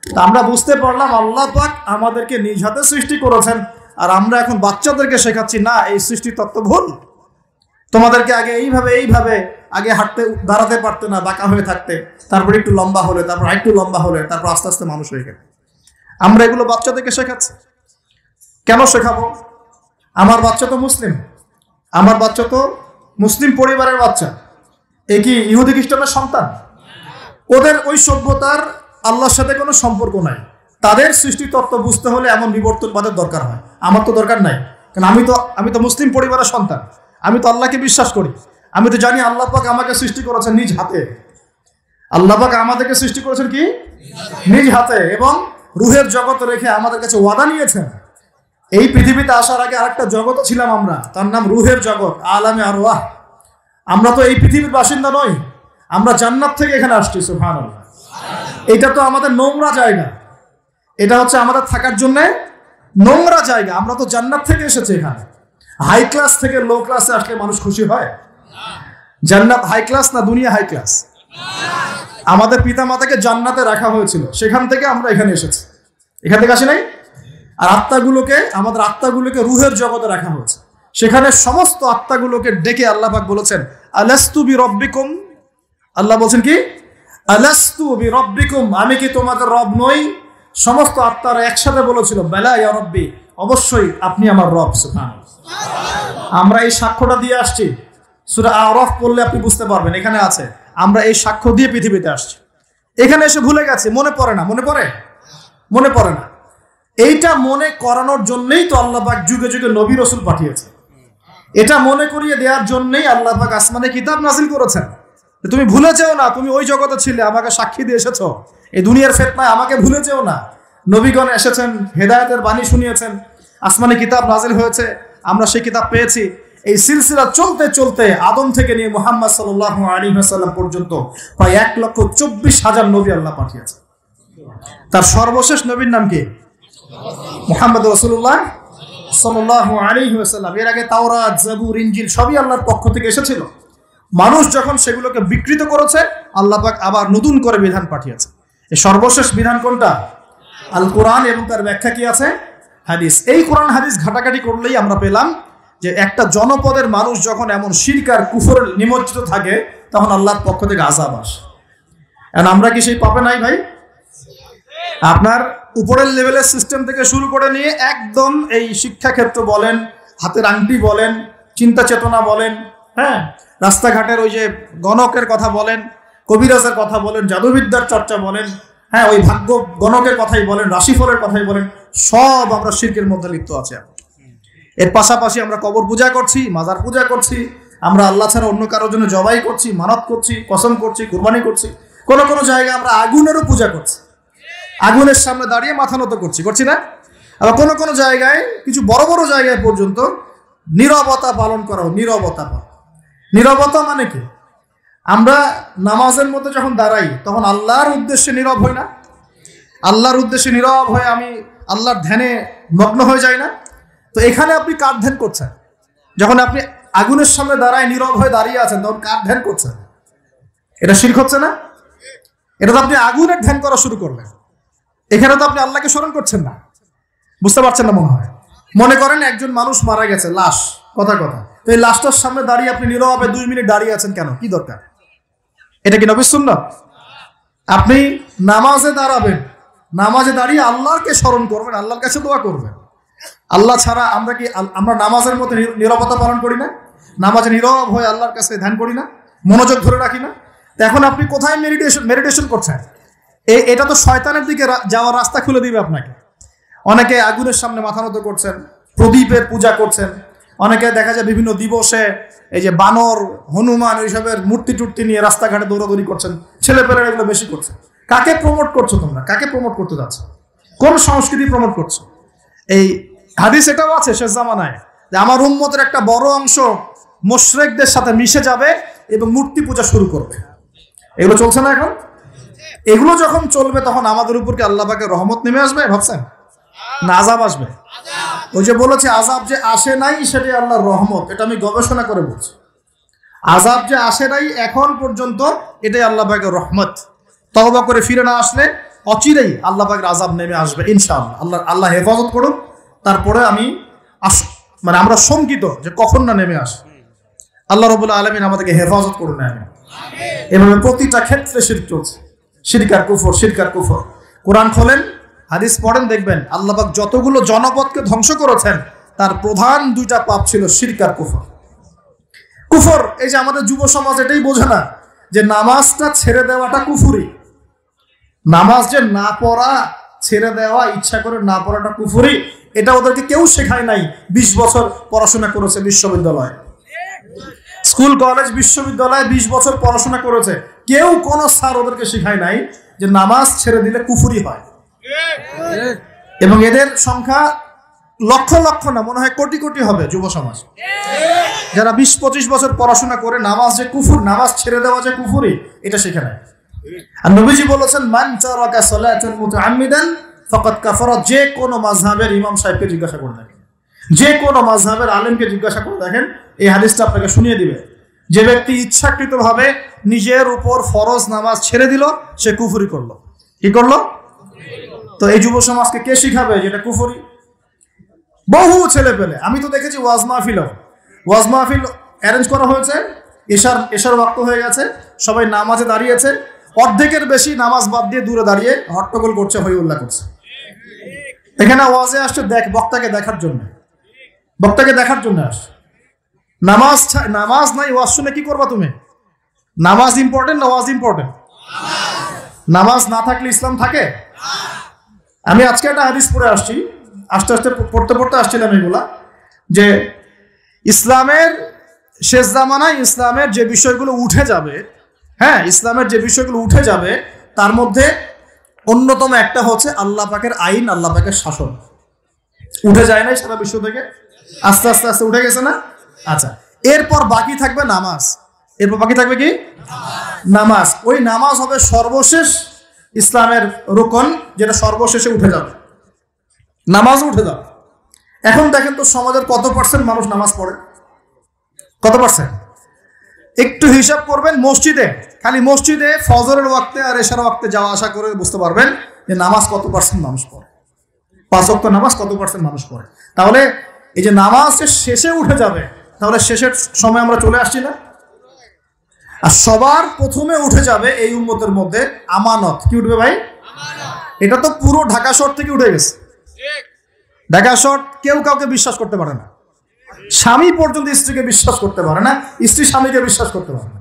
তা আমরা বুঝতে পারলাম আল্লাহ পাক আমাদেরকে নিজ হাতে সৃষ্টি করেছেন, আর আমরা এখন বাচ্চাদেরকে শেখাচ্ছি না এই সৃষ্টি তত্ত্ব ভুল, তোমাদেরকে আগে এইভাবে এইভাবে, আগে হাঁটতে দাঁড়াতে পারতে না, বাঁকা হয়ে থাকতে, তারপর একটু লম্বা হলে, তারপর একটু লম্বা হলে, তারপর আস্তে আস্তে মানুষ হয়ে গেল। আমরা এগুলো বাচ্চাদেরকে শেখাচ্ছি। কেন শেখাবো? আমার বাচ্চা তো মুসলিম, আমার বাচ্চা তো মুসলিম পরিবারের বাচ্চা, এ কি ইহুদি খ্রিস্টানের সন্তান? ওদের ওই সভ্যতার আল্লাহর সাথে কোনো সম্পর্ক নাই। তাদের সৃষ্টি তত্ত্ব বুঝতে হলে এমন বিবর্তনবাদের দরকার হয়, আমার তো দরকার নাই। কারণ আমি তো মুসলিম পরিবারের সন্তান, আমি তো আল্লাহকে বিশ্বাস করি, আমি তো জানি আল্লাহ পাক আমাকে সৃষ্টি করেছেন নিজ হাতে। আল্লাহ পাক আমাদেরকে সৃষ্টি করেছেন কি? নিজ হাতে, এবং রুহের জগৎ রেখে আমাদের কাছে ওয়াদা নিয়েছেন। এই পৃথিবীতে আসার আগে আরেকটা জগৎ ছিলাম আমরা, তার নাম রুহের জগৎ, আলামে আরওয়াহ। আমরা তো এই পৃথিবীর বাসিন্দা নই, আমরা জান্নাত থেকে এখানে আসছি। সুবহানাল্লাহ। এটা তো আমাদের নোংরা জায়গা, এটা হচ্ছে আমাদের থাকার জন্য নোংরা জায়গা। আমরা তো জান্নাত থেকে এসেছি এখানে। হাই ক্লাস থেকে লো ক্লাসে আসলে মানুষ খুশি হয়? জান্নাত হাই ক্লাস না দুনিয়া হাই ক্লাস? আমাদের পিতা মাতাকে জান্নাতে রাখা হয়েছিল, সেখান থেকে আমরা এখানে এসেছি। এখান থেকে আসি নাই? আর আমাদের আত্মাগুলোকে রুহের জগতে রাখা হয়েছে, সেখানে সমস্ত আত্মাগুলোকে ডেকে আল্লাহ পাক বলেছেন আলাস্তু বিরব্বিকুম। আল্লাহ বলছেন কি? আলাস্তু বিরব্বিকুম, আমি কি তোমাদের রব নই? সমস্ত আত্মারা একসাথে বলেছিল বেলা ইয়া রব্বি, অবশ্যই আপনি আমার রব। সুবহানাল্লাহ। আমরা এই সাক্ষ্যটা দিয়ে আসছি। সূরা আরাফ পড়লে আপনি বুঝতে পারবেন, এখানে আছে আমরা এই সাক্ষ্য দিয়ে পৃথিবীতে আসছি। এখানে এসে ভুলে গেছি, মনে পড়ে না। মনে পড়ে না। এইটা মনে করানোর জন্যই তো আল্লাহ পাক যুগে যুগে নবী রাসূল পাঠিয়েছে। এটা মনে করিয়ে দেওয়ার জন্যই আল্লাহ পাক আসমানে কিতাব নাজিল করেছেন। তুমি ভুলে যেও না, তুমি ওই জগতে ছিলে, আমাকে সাক্ষী দিয়ে এসেছো। এই দুনিয়ার ফিতনায় আমাকে ভুলে যেও না। নবীগণ এসেছেন, হেদায়েতের বাণী শুনিয়েছেন, আসমানে কিতাব নাজিল হয়েছে, আমরা সেই কিতাব পেয়েছি। এই সিলসিলা চলতে চলতে আদম থেকে নিয়ে মুহাম্মদ সাল্লাল্লাহু আলাইহি ওয়াসাল্লাম পর্যন্ত প্রায় 1,24,000 নবী আল্লাহ পাঠিয়েছে। তার সর্বশেষ নবীর নাম কি? মুহাম্মদ রাসূলুল্লাহ সাল্লাল্লাহু আলাইহি ওয়াসাল্লাম। এর আগে তাওরাত, জাবুর, ইনজিল সবই আল্লাহর পক্ষ থেকে এসেছিল। মানুষ যখন সেগুলোকে বিকৃত করেছে, আল্লাহ পাক আবার নতুন করে বিধান পাঠিয়েছে। এই সর্বশেষ বিধান কোনটা? আল কোরআন, এবং তার ব্যাখ্যা কি আছে? হাদিস। এই কোরআন হাদিস ঘাটাঘাটি করলেই আমরা পেলাম যে একটা জনপদের মানুষ যখন এমন শিরক আর কুফরে নিমজ্জিত থাকে, তখন আল্লাহর পক্ষ থেকে আযাব আসে। আর আমরা কি সেই পাপে নাই ভাই? আপনার উপরের লেভেলের সিস্টেম থেকে শুরু করে নিয়ে একদম এই শিক্ষাক্ষেত্র বলেন, হাতের আংটি বলেন, চিন্তা চেতনা বলেন, হ্যাঁ, রাস্তাঘাটের ওই যে গণকের কথা বলেন, কবিরাজের কথা বলেন, জাদুবিদ্যার চর্চা বলেন, হ্যাঁ, ওই ভাগ্য গণকের কথাই বলেন, রাশিফলের কথাই বলেন, সব আমরা শিরকের মধ্যে লিপ্ত আছি। এর পাশাপাশি আমরা কবর পূজা করছি, মাজার পূজা করছি, আমরা আল্লাহ ছাড়া অন্য কারোর জন্য জবাই করছি, মানত করছি, কসম করছি, কুরবানি করছি। কোনো কোনো জায়গায় আমরা আগুনেরও পূজা করছি, আগুনের সামনে দাঁড়িয়ে মাথা নত করছি না? আবার কোনো কোনো জায়গায়, কিছু বড় বড় জায়গায় পর্যন্ত নীরবতা পালন করা হয়। নীরবতা মানে কি? আমরা নামাজের মধ্যে যখন দাঁড়াই তখন আল্লাহর উদ্দেশ্যে নীরব হই না? আল্লাহর উদ্দেশ্যে নীরব হয়ে আমি আল্লাহর ধ্যানে মগ্ন হয়ে যাই না? তো এখানে আপনি কার ধ্যান করছেন? যখন আপনি আগুনের সামনে দাঁড়ায় নীরব হয়ে দাঁড়িয়ে আছেন, তখন কার ধ্যান করছেন? এটা শিরক হচ্ছে না? এটা তো আপনি আগুনের ধ্যান করা শুরু করলেন। এখানে তো আপনি আল্লাহকে স্মরণ করছেন না। বুঝতে পারছেন না মনে হয়? মনে করেন একজন মানুষ মারা গেছে, লাশ, কথা তো এই লাশটার সামনে দাঁড়িয়ে আপনি নীরবে 2 মিনিট দাঁড়িয়ে আছেন কেন? কি দরকার? এটা কি নবীর সুন্নাত? আপনি নামাজে দাঁড়াবেন, নামাজে দাঁড়িয়ে আল্লাহকে স্মরণ করবেন, আল্লাহর কাছে দোয়া করবেন। আল্লাহ ছাড়া আমরা নামাজের মধ্যে নীরবতা পালন করি না? নামাজে নীরব হয়ে আল্লাহর কাছে ধ্যান করি না? মনোযোগ ধরে রাখি না? তো এখন আপনি কোথায় মেডিটেশন করছেন? এটা তো শয়তানের দিকে যাওয়ার রাস্তা খুলে দিবে আপনাকে। অনেকে আগুনের সামনে মাথা নত করছেন, প্রদীপের পূজা করছেন, অনেকে দেখা যায় বিভিন্ন দিবসে এই যে বানর, হনুমান, এইসবের মূর্তি টুর্তি নিয়ে রাস্তাঘাটে দৌড়াদৌড়ি করছেন। ছেলেপেলেরা এগুলো বেশি করছে। কাকে প্রমোট করছো তোমরা? কাকে প্রমোট করতে যাচ্ছ? কোন সংস্কৃতি প্রমোট করছো? এই হাদিস এটাও আছে শেষ জামানায় যে আমার উম্মতের একটা বড় অংশ মুশরিকদের সাথে মিশে যাবে এবং মূর্তি পূজা শুরু করবে। এগুলো চলছে না এখন? এগুলো যখন চলবে তখন আমাদের উপর কি আল্লাহ পাকের রহমত নেমে আসবে ভাবছেন, না আযাব আসবে? ওই যে বলেছে আযাব যে আসে নাই সেটাই আল্লাহর রহমত, এটা আমি গবেষণা করে বলছি। আযাব যে আসে নাই এখন পর্যন্ত এটাই আল্লাহ পাকের রহমত। তওবা করে ফিরে না আসলে অচিরেই আল্লাহ পাকের আযাব নেমে আসবে ইনশাআল্লাহ। আল্লাহ হেফাজত করুন। তারপরে আমরা শঙ্কিত যে কখন না নেমে আসে। আল্লাহ রাব্বুল আলামিন আমাদেরকে হেফাজত করুন। আমিন। এভাবে প্রতিটা ক্ষেত্রে শিরক চলছে, শিরক আর কুফর। কোরআন খোলেন, হাদিস পড়েন, দেখবেন আল্লাহ পাক যতগুলো জনপদকে ধ্বংস করেছেন তার প্রধান 2টা পাপ ছিল শিরক আর কুফর। এই যে আমাদের যুব সমাজ এটাই বোঝে না যে নামাজটা ছেড়ে দেওয়াটা কুফরি। নামাজ যে না পড়া, ছেড়ে দেওয়া, ইচ্ছা করে না পড়াটা কুফরি, এটা ওদেরকে কেউ শেখায় নাই। 20 বছর পড়াশোনা করেছে বিশ্ববিদ্যালয়ে, স্কুল কলেজ বিশ্ববিদ্যালয়ে 20 বছর পড়াশোনা করেছে, কেউ কোনো স্যার ওদেরকে শেখায় নাই যে নামাজ ছেড়ে দিলে কুফরি হয়। এবং এদের সংখ্যা লক্ষ লক্ষ না, মনে হয় কোটি কোটি হবে যুব সমাজ যারা 20-25 বছর পড়াশোনা করে নামাজ যে কুফর, নামাজ ছেড়ে দেওয়া যে কুফরি, এটা শেখে নাই। আর নবীজি বলেছেন মান তারাকা সালাতান মুতাআম্মিদান ফাকাদ কাফারা। যে কোনো মাযহাবের ইমাম সাহেবকে জিজ্ঞাসা করে দেখেন, যে কোনো মাযহাবের আলেমকে জিজ্ঞাসা করে দেখেন, এই হাদিসটা আপনাকে শুনিয়ে দিবে। যে ব্যক্তি ইচ্ছাকৃতভাবে নিজের উপর ফরজ নামাজ ছেড়ে দিল সে কুফরি করলো। কি করলো? তো এই যুব সমাজকে কে শিখাবে যেটা কুফরি? বহু ছেলে পেলে আমি তো দেখেছি ওয়াজ মাহফিল অ্যারেঞ্জ করা হয়েছে, এশার ওয়াক্ত হয়ে গেছে, সবাই নামাজে দাঁড়িয়েছে, অর্ধেকের বেশি নামাজ বাদ দিয়ে দূরে দাঁড়িয়ে হট্টগোল করছে, হই উল্লাহ করছে। এখানে ওয়াজে আসছে বক্তাকে দেখার জন্য আসছে। নামাজ নাই, ওয়াজ শুনে কি করবা তুমি? নামাজ ইম্পর্টেন্ট না ওয়াজ ইম্পর্টেন্ট? নামাজ না থাকলে ইসলাম থাকে? আমি আজকে একটা হাদিস পড়ে আসছি, আস্তে আস্তে পড়তে আসছিলাম এগুলা, যে ইসলামের শেষ জামানায় ইসলামের যে বিষয়গুলো উঠে যাবে, হ্যাঁ, ইসলামের যে বিষয়গুলো উঠে যাবে তার মধ্যে অন্যতম একটা হচ্ছে আল্লাহ পাকের আইন, আল্লাহ পাকের শাসন। উঠে যায় নাই সারা বিশ্ব থেকে? আস্তে আস্তে উঠে গেছে না? আচ্ছা, এরপর বাকি থাকবে নামাজ। এরপর বাকি থাকবে কি? নামাজ। ওই নামাজ হবে সর্বশেষ ইসলামের রুকন, যেটা সর্বশেষে উঠে যাবে, নামাজ উঠে যাবে। এখন দেখেন তো সমাজের কত % মানুষ নামাজ পড়ে? কত %? একটু হিসাব করবেন, খালি মসজিদে ফজরের ওয়াক্তে আর এশার ওয়াক্তে যাওয়া আসা করে বুঝতে পারবেন যে নামাজ কত % মানুষ পড়ে, 5 ওয়াক্ত নামাজ কত % মানুষ পড়ে। তাহলে এই যে নামাজ শেষে উঠে যাবে, তাহলে শেষের সময় আমরা চলে আসছি না? আর সবার প্রথমে উঠে যাবে এই উম্মতের মধ্যে আমানত। কি উঠবে ভাই? এটা তো পুরো ঢাকা শহর থেকে উঠে গেছে। ঢাকা শহর কেউ কাউকে বিশ্বাস করতে পারে না, স্বামী পর্যন্ত স্ত্রীকে বিশ্বাস করতে পারে না, স্ত্রী স্বামীকে বিশ্বাস করতে পারে না,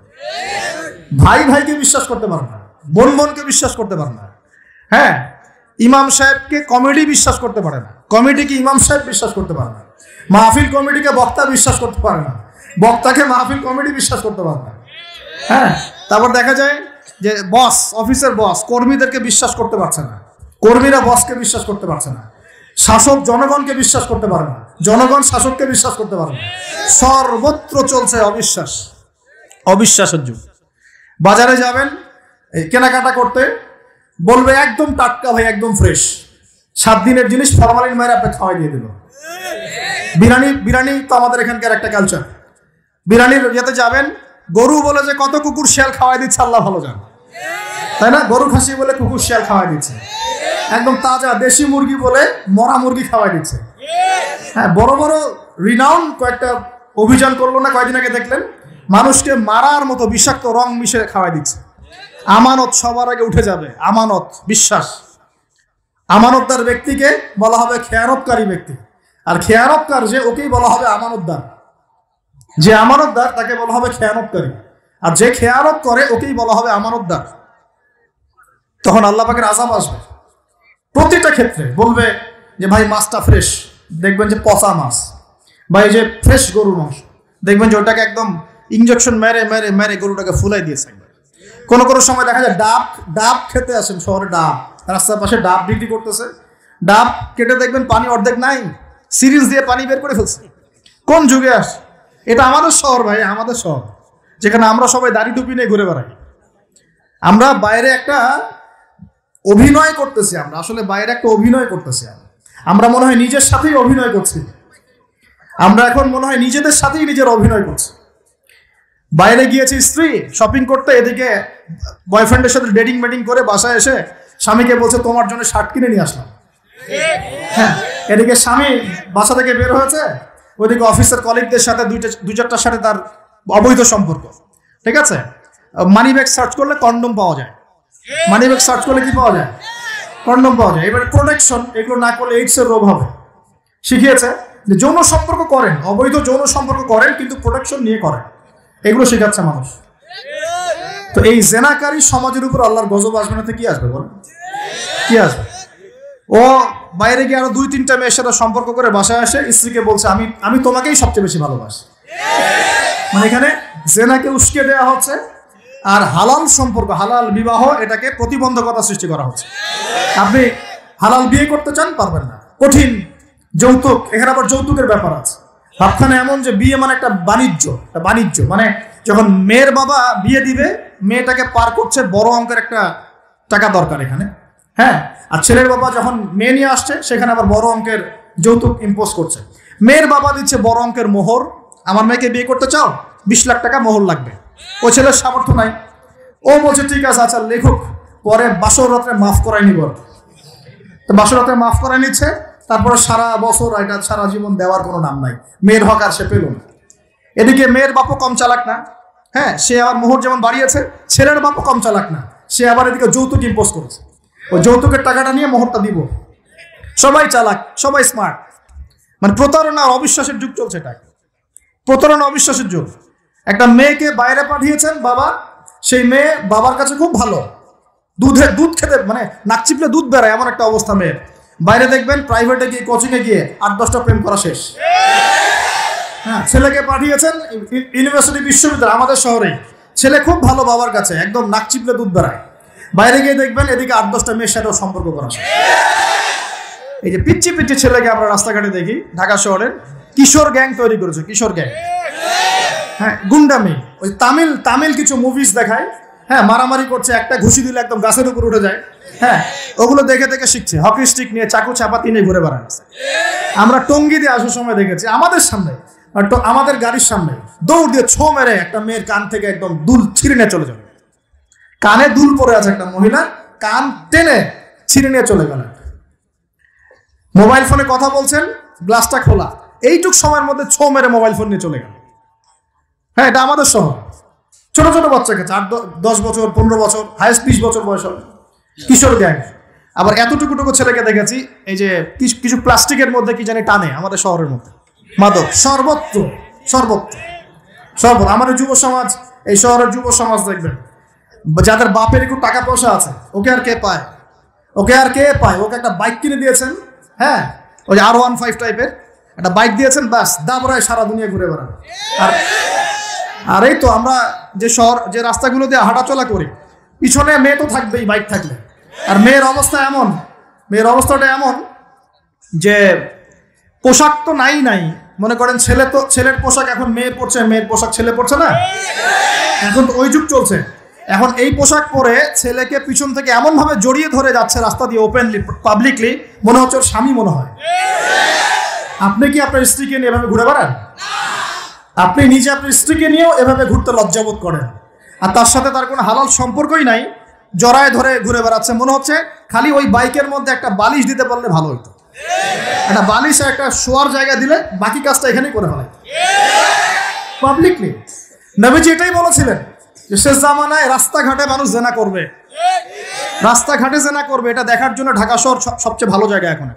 ভাই ভাইকে বিশ্বাস করতে পারে না, বোন বোনকে বিশ্বাস করতে পারে না। হ্যাঁ, ইমাম সাহেবকে কমিটি বিশ্বাস করতে পারে না, কমিটিকে ইমাম সাহেব বিশ্বাস করতে পারে না, মাহফিল কমিটিকে বক্তা বিশ্বাস করতে পারে না, বক্তাকে মাহফিল কমিটি বিশ্বাস করতে পারে না। হ্যাঁ, তারপর দেখা যায় যে বস, অফিসের বস কর্মীদেরকে বিশ্বাস করতে পারছে না, কর্মীরা বসকে বিশ্বাস করতে পারছে না, শাসক জনগণকে বিশ্বাস করতে পারে না, জনগণ শাসককে বিশ্বাস করতে পারে না। সর্বত্র চলছে অবিশ্বাস, অবিশ্বাসের যুগ। বাজারে যাবেন কেনাকাটা করতে, বলবে একদম টাটকা ভাই, একদম ফ্রেশ, 7 দিনের জিনিস ফরমালিন মাইরে আপনি খাওয়াই দিয়ে দিল। বিরিয়ানি, বিরিয়ানি তো আমাদের এখানকার একটা কালচার। বিরিয়ানির ইয়েতে যাবেন, গরু বলে যে কত কুকুর শিয়াল খাওয়াই দিচ্ছে, আল্লাহ ভালো জান, তাই না? গরু খাসি বলে কুকুর শিয়াল খাওয়াই দিচ্ছে, একদম তাজা দেশি মুরগি বলে মরা মুরগি খাওয়াই দিচ্ছে। হ্যাঁ, বড় বড় রিনাউন কয়েকটা অভিযান করলো না কয়েকদিন আগে, দেখলেন মানুষকে মারার মতো বিষাক্ত রং মিশে খাওয়াই দিচ্ছে। আমানত সবার আগে উঠে যাবে, আমানত, বিশ্বাস। আমানতদার ব্যক্তিকে বলা হবে খেয়ানতকারী ব্যক্তি, আর খেয়ানতকার যে, ওকেই বলা হবে আমানতদার। যে আমানতদার তাকে বলা হবে খেয়ানতকারী, আর যে খেয়ানত করে ওকেই বলা হবে আমানতদার। তখন আল্লাহ পাকের আযাব আসবে প্রতিটা ক্ষেত্রে। বলবে যে ভাই মাছটা ফ্রেশ, দেখবেন যে পচা মাছ, বা এই যে ফ্রেশ গরুর মাংস, দেখবেন যে ওটাকে একদম ইঞ্জেকশন মেরে মেরে মেরে গরুটাকে ফুলাই দিয়েছে। কোনো কোনো সময় দেখা যায় ডাব, ডাব খেতে আসেন শহরে, ডাব রাস্তার পাশে ডাব বিক্রি করতেছে, ডাব কেটে দেখবেন পানি অর্ধেক নাই, সিরিজ দিয়ে পানি বের করে ফেলছে। কোন যুগে আস? এটা আমাদের শহর ভাই, আমাদের শহর, যেখানে আমরা সবাই দাড়ি টুপি নিয়ে ঘুরে বেড়াই। আমরা বাইরে একটা অভিনয় করতেছি, আমরা আসলে বাইরে একটা অভিনয় করতেছি। আমরা মনে হয় নিজের সাথেই অভিনয় করছি, আমরা এখন মনে হয় নিজেদের সাথেই নিজের অভিনয় করছি। বাইরে গিয়েছে স্ত্রী শপিং করতে, এদিকে বয়ফ্রেন্ডের সাথে ডেটিং মেটিং করে বাসায় এসে স্বামীকে বলছে তোমার জন্য শার্ট কিনে নিয়ে আসলাম। হ্যাঁ, এদিকে স্বামী বাসা থেকে বের হয়েছে, ওইদিকে অফিসের কলিগদের সাথে দুই চারটার সাথে তার অবৈধ সম্পর্ক। ঠিক আছে, মানি ব্যাগ সার্চ করলে কন্ডম পাওয়া যায়, মানি ব্যাগ সার্চ করলে কি পাওয়া যায়? কন্ডম পাওয়া যায়। এবার প্রোটেকশন, এগুলো না করলে এইডসের রোগ হবে। শিখিয়েছে যে যৌন সম্পর্ক করেন, অবৈধ যৌন সম্পর্ক করেন, কিন্তু প্রোটেকশন নিয়ে করেন, এগুলো শেখাচ্ছে মানুষ। তো এই জেনাকারী সমাজের উপর আল্লাহর গজব আসবে না তো কি আসবে বলেন? কি আসবে? ও বাইরে গিয়ে আরো 2-3টা মেয়ের সাথে সম্পর্ক করে বাসায় আসে, স্ত্রীকে বলছে আমি আমি তোমাকেই সবচেয়ে বেশি ভালোবাসি। মানে এখানে জেনাকে উস্কে দেওয়া হচ্ছে, আর হালাল সম্পর্ক, হালাল বিবাহ, এটাকে প্রতিবন্ধকতা সৃষ্টি করা হচ্ছে। আপনি হালাল বিয়ে করতে চান, পারবেন না, কঠিন। যৌতুক, এখানে আবার যৌতুকের ব্যাপার আছে। ভাবখানে এমন যে বিয়ে মানে একটা বাণিজ্য, মানে যখন মেয়ের বাবা বিয়ে দিবে, মেয়েটাকে পার করছে বড় অঙ্কের একটা টাকা দরকার এখানে। হ্যাঁ, আর ছেলের বাবা যখন মেয়ে নিয়ে আসছে, সেখানে আবার বড় অঙ্কের যৌতুক ইম্পোজ করছে। মেয়ের বাবা দিচ্ছে বড় অঙ্কের মোহর, আমার মেয়েকে বিয়ে করতে চাও, 20 লাখ টাকা মোহর লাগবে। ও ছেলের সামর্থ্য নাই, ও বলছে ঠিক আছে, আচ্ছা লেখক, পরে বাসর রাত্রে মাফ করাই নিব। তো বাসর রাত্রে মাফ করাই নিচ্ছে, তারপরে সারা বছর, এটা সারা জীবন দেওয়ার কোনো নাম নাই, মেয়ের হক আর সে পেল না। এদিকে মেয়ের বাপও কম চালাক না, হ্যাঁ, সে আবার মোহর যেমন বাড়িয়েছে, ছেলের বাপও কম চালাক না, সে আবার এদিকে যৌতুক ইম্পোজ করেছে। ওই যৌতুকের টাকাটা নিয়ে মোহরটা দিব। সবাই চালাক, সবাই স্মার্ট। মানে প্রতারণা, অবিশ্বাসের যুগ চলছে। এটা প্রতারণা, অবিশ্বাসের যুগ। একটা মেয়েকে বাইরে পাঠিয়েছেন বাবা, সেই মেয়ে বাবার কাছে খুব ভালো, দুধ খেতে মানে নাক চিপলে দুধ বেড়ায়, এমন একটা অবস্থা মেয়ের। বাইরে দেখবেন প্রাইভেটে গিয়ে, কোচিংয়ে গিয়ে 8-10টা প্রেম করা শেষ। হ্যাঁ, ছেলেকে পাঠিয়েছেন ইউনিভার্সিটি, বিশ্ববিদ্যালয়, আমাদের শহরেই, ছেলে খুব ভালো বাবার কাছে, একদম নাক চিপলে দুধ বেড়ায়। বাইরে গিয়ে দেখবেন এদিকে 8-10টা মেয়ের সাথেও সম্পর্ক করা শেষ। এই যে পিচ্ছি পিচ্ছি ছেলেকে আমরা রাস্তাঘাটে দেখি, ঢাকা শহরের কিশোর গ্যাং তৈরি করেছে, কিশোর গ্যাং। হ্যাঁ, গুন্ডামি। ওই তামিল কিছু মুভিজ দেখায়, হ্যাঁ, মারামারি করছে, একটা ঘুষি দিলে একদম গাছের উপর উঠে যায়। হ্যাঁ, ওগুলো দেখে দেখে শিখছে, হকি স্টিক নিয়ে, চাকু চাপাতি নিয়ে ঘুরে বেড়াচ্ছে। আমরা টঙ্গি দিয়ে আসার সময় দেখেছি, আমাদের সামনে, আমাদের গাড়ির সামনে দৌড় দিয়ে ছো মেরে একটা মেয়ের কান থেকে একদম দুল ছিঁড়ে নিয়ে চলে যাবে। কানে দুল পরে আছে একটা মহিলা, কান টেনে ছিঁড়ে নিয়ে চলে গেল। মোবাইল ফোনে কথা বলছেন, গ্লাসটা খোলা, এইটুক সময়ের মধ্যে ছো মেরে মোবাইল ফোন নিয়ে চলে গেল। হ্যাঁ, এটা আমাদের শহর। ছোট ছোট বাচ্চা কাছে 8-10 বছর, 15 বছর, হাইস্ট 20 বছর বয়স হবে, কিশোর গ্যাং। আবার এতটুকুটুকু ছেলেকে দেখেছি, এই যে কিছু প্লাস্টিকের মধ্যে কি জানি টানে, আমাদের শহরের মধ্যে মাদক, সর্বত্র সর্বত্র সর্বত্র। আমাদের যুব সমাজ, এই শহরের যুব সমাজ দেখবেন, যাদের বাপের একটু টাকা পয়সা আছে, ওকে আর কে পায়? ওকে আর কে পায়? ওকে একটা বাইক কিনে দিয়েছেন, হ্যাঁ, ওই যে R15 টাইপের একটা বাইক দিয়েছেন, ব্যাস দাবরায় সারা দুনিয়া ঘুরে বেড়ান। আর এই তো আমরা যে শহর, যে রাস্তাগুলো দিয়ে হাঁটাচলা করি, পিছনে মেয়ে তো থাকবেই বাইক থাকলে। আর মেয়ের অবস্থাটা এমন যে পোশাক তো নাই। মনে করেন ছেলের পোশাক এখন মেয়ে পরছে, মেয়ের পোশাক ছেলে পরছে না, এখন তো ওই যুগ চলছে। এখন এই পোশাক পরে ছেলেকে পিছন থেকে এমন ভাবে জড়িয়ে ধরে যাচ্ছে রাস্তা দিয়ে, ওপেনলি, পাবলিকলি, মনে হচ্ছে ওর স্বামী মনে হয়। আপনি কি আপনার স্ত্রীকে নিয়ে এভাবে ঘুরে বেড়ান? আপনি নিজে আপনার স্ত্রীকে নিয়েও এভাবে ঘুরতে লজ্জাবোধ করেন, আর তার সাথে তার কোনো হালাল সম্পর্কই নাই, জড়ায় ধরে ঘুরে বেড়াচ্ছে। মনে হচ্ছে খালি ওই বাইকের মধ্যে একটা বালিশ দিতে পারলে ভালো হতো, একটা বালিশ আর একটা শোয়ার জায়গা দিলে বাকি কাজটা এখানেই করে ফেলে পাবলিকলি। নবীজি এটাই বলেছিলেন যে শেষ জামানায় রাস্তাঘাটে মানুষ জেনা করবে, এটা দেখার জন্য ঢাকা শহর সবচেয়ে ভালো জায়গা। এখন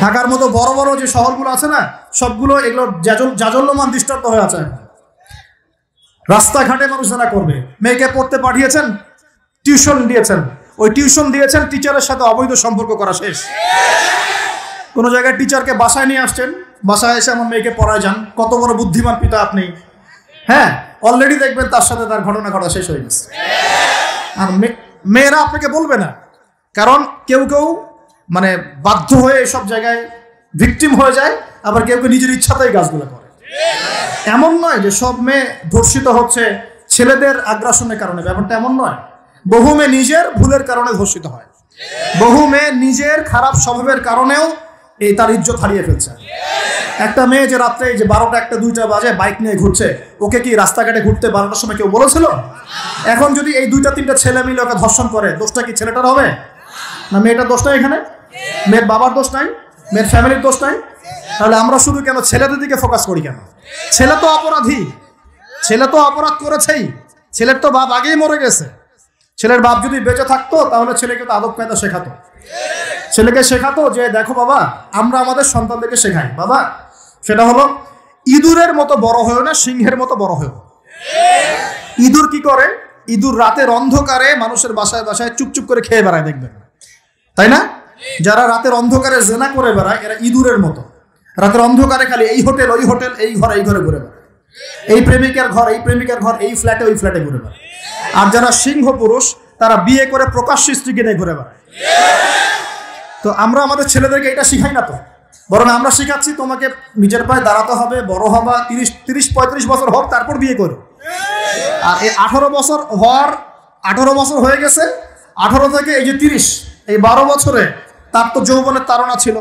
ঢাকার মতো বড় বড় যে শহরগুলো আছে না, সবগুলো এগুলো জাজল্যমান দৃষ্টান্ত হয়ে আছে। রাস্তাঘাটে মানুষ জেনা করবে। মেয়েকে পড়তে পাঠিয়েছেন, টিউশন দিয়েছেন, ওই টিউশন দিয়েছেন, টিচারের সাথে অবৈধ সম্পর্ক করা শেষ। কোনো জায়গায় টিচারকে বাসায় নিয়ে আসছেন, বাসায় এসে আমার মেয়েকে পড়ায় যান, কত বড় বুদ্ধিমান পিতা আপনি, হ্যাঁ, অলরেডি দেখবেন তার সাথে তার ঘটনা ঘটা শেষ হয়ে গেছে। আর মেয়েরা আপনাকে বলবে না, কারণ কেউ মানে বাধ্য হয়ে এইসব জায়গায় ভিকটিম হয়ে যায়, আবার কেউ নিজের ইচ্ছাতেই কাজগুলো করে। এমন নয় যে সব মেয়ে ধর্ষিত হচ্ছে ছেলেদের আগ্রাসনের কারণে, ব্যাপারটা এমন নয়। বহু মেয়ে নিজের ভুলের কারণে ধর্ষিত হয়, বহু মেয়ে নিজের খারাপ স্বভাবের কারণেও তার ইজ্জত হারিয়ে ফেলছে। একটা মেয়ে যে রাত্রে যে 12টা 1টা 2টা বাজে বাইক নিয়ে ঘুরছে, ওকে কি রাস্তাঘাটে ঘুরতে 12টার সময় কেউ বলেছিল? এখন যদি এই 2টা 3টা ছেলে মিলে ওকে ধর্ষণ করে, দোষটা কি ছেলেটার হবে না মেয়েটার দোষ নাই? এখানে মেয়ের বাবার দোষ নাই, মেয়ের ফ্যামিলির দোষ নাই। তাহলে আমরা শুধু কেন ছেলেদের দিকে ফোকাস করি কেন? ছেলে তো অপরাধী, ছেলে তো অপরাধ করেছেই, ছেলের তো বাপ আগেই মরে গেছে। ছেলের বাপ যদি বেঁচে থাকতো তাহলে ছেলেকে তো আদব কায়দা শেখাতো, ছেলেকে শেখাতো যে দেখো বাবা, আমরা আমাদের সন্তানদেরকে শেখাই বাবা, সেটা হলো ইঁদুরের মতো বড় হয়েও না, সিংহের মতো বড় হয়েও। ইঁদুর কি করে? ইঁদুর রাতের অন্ধকারে মানুষের বাসায় বাসায় চুপচুপ করে খেয়ে বেড়ায়, দেখবেন, তাই না? যারা রাতের অন্ধকারে জেনা করে বেড়ায়, এরা ইঁদুরের মতো রাতের অন্ধকারে খালি এই হোটেল ওই হোটেল, এই ঘরে ঘুরে বেড়ায়, এই প্রেমিকার ঘর এই প্রেমিকার ঘর, এই ফ্ল্যাটে ওই ফ্ল্যাটে ঘুরে বেড়ায়। আর যারা সিংহ পুরুষ, তারা বিয়ে করে প্রকাশ্য স্ত্রীকে নিয়ে ঘুরে বেড়ায়। তো আমরা আমাদের ছেলেদেরকে এটা শিখাই না, তো বরং আমরা শিখাচ্ছি তোমাকে নিজের পায়ে দাঁড়াতে হবে, বড় হবা, 30-35 বছর হোক, তারপর বিয়ে করো। আর এই 18 বছর হয়ে গেছে, 18 থেকে এই যে 30, এই 12 বছরে তার তো যৌবনের তাড়না ছিল।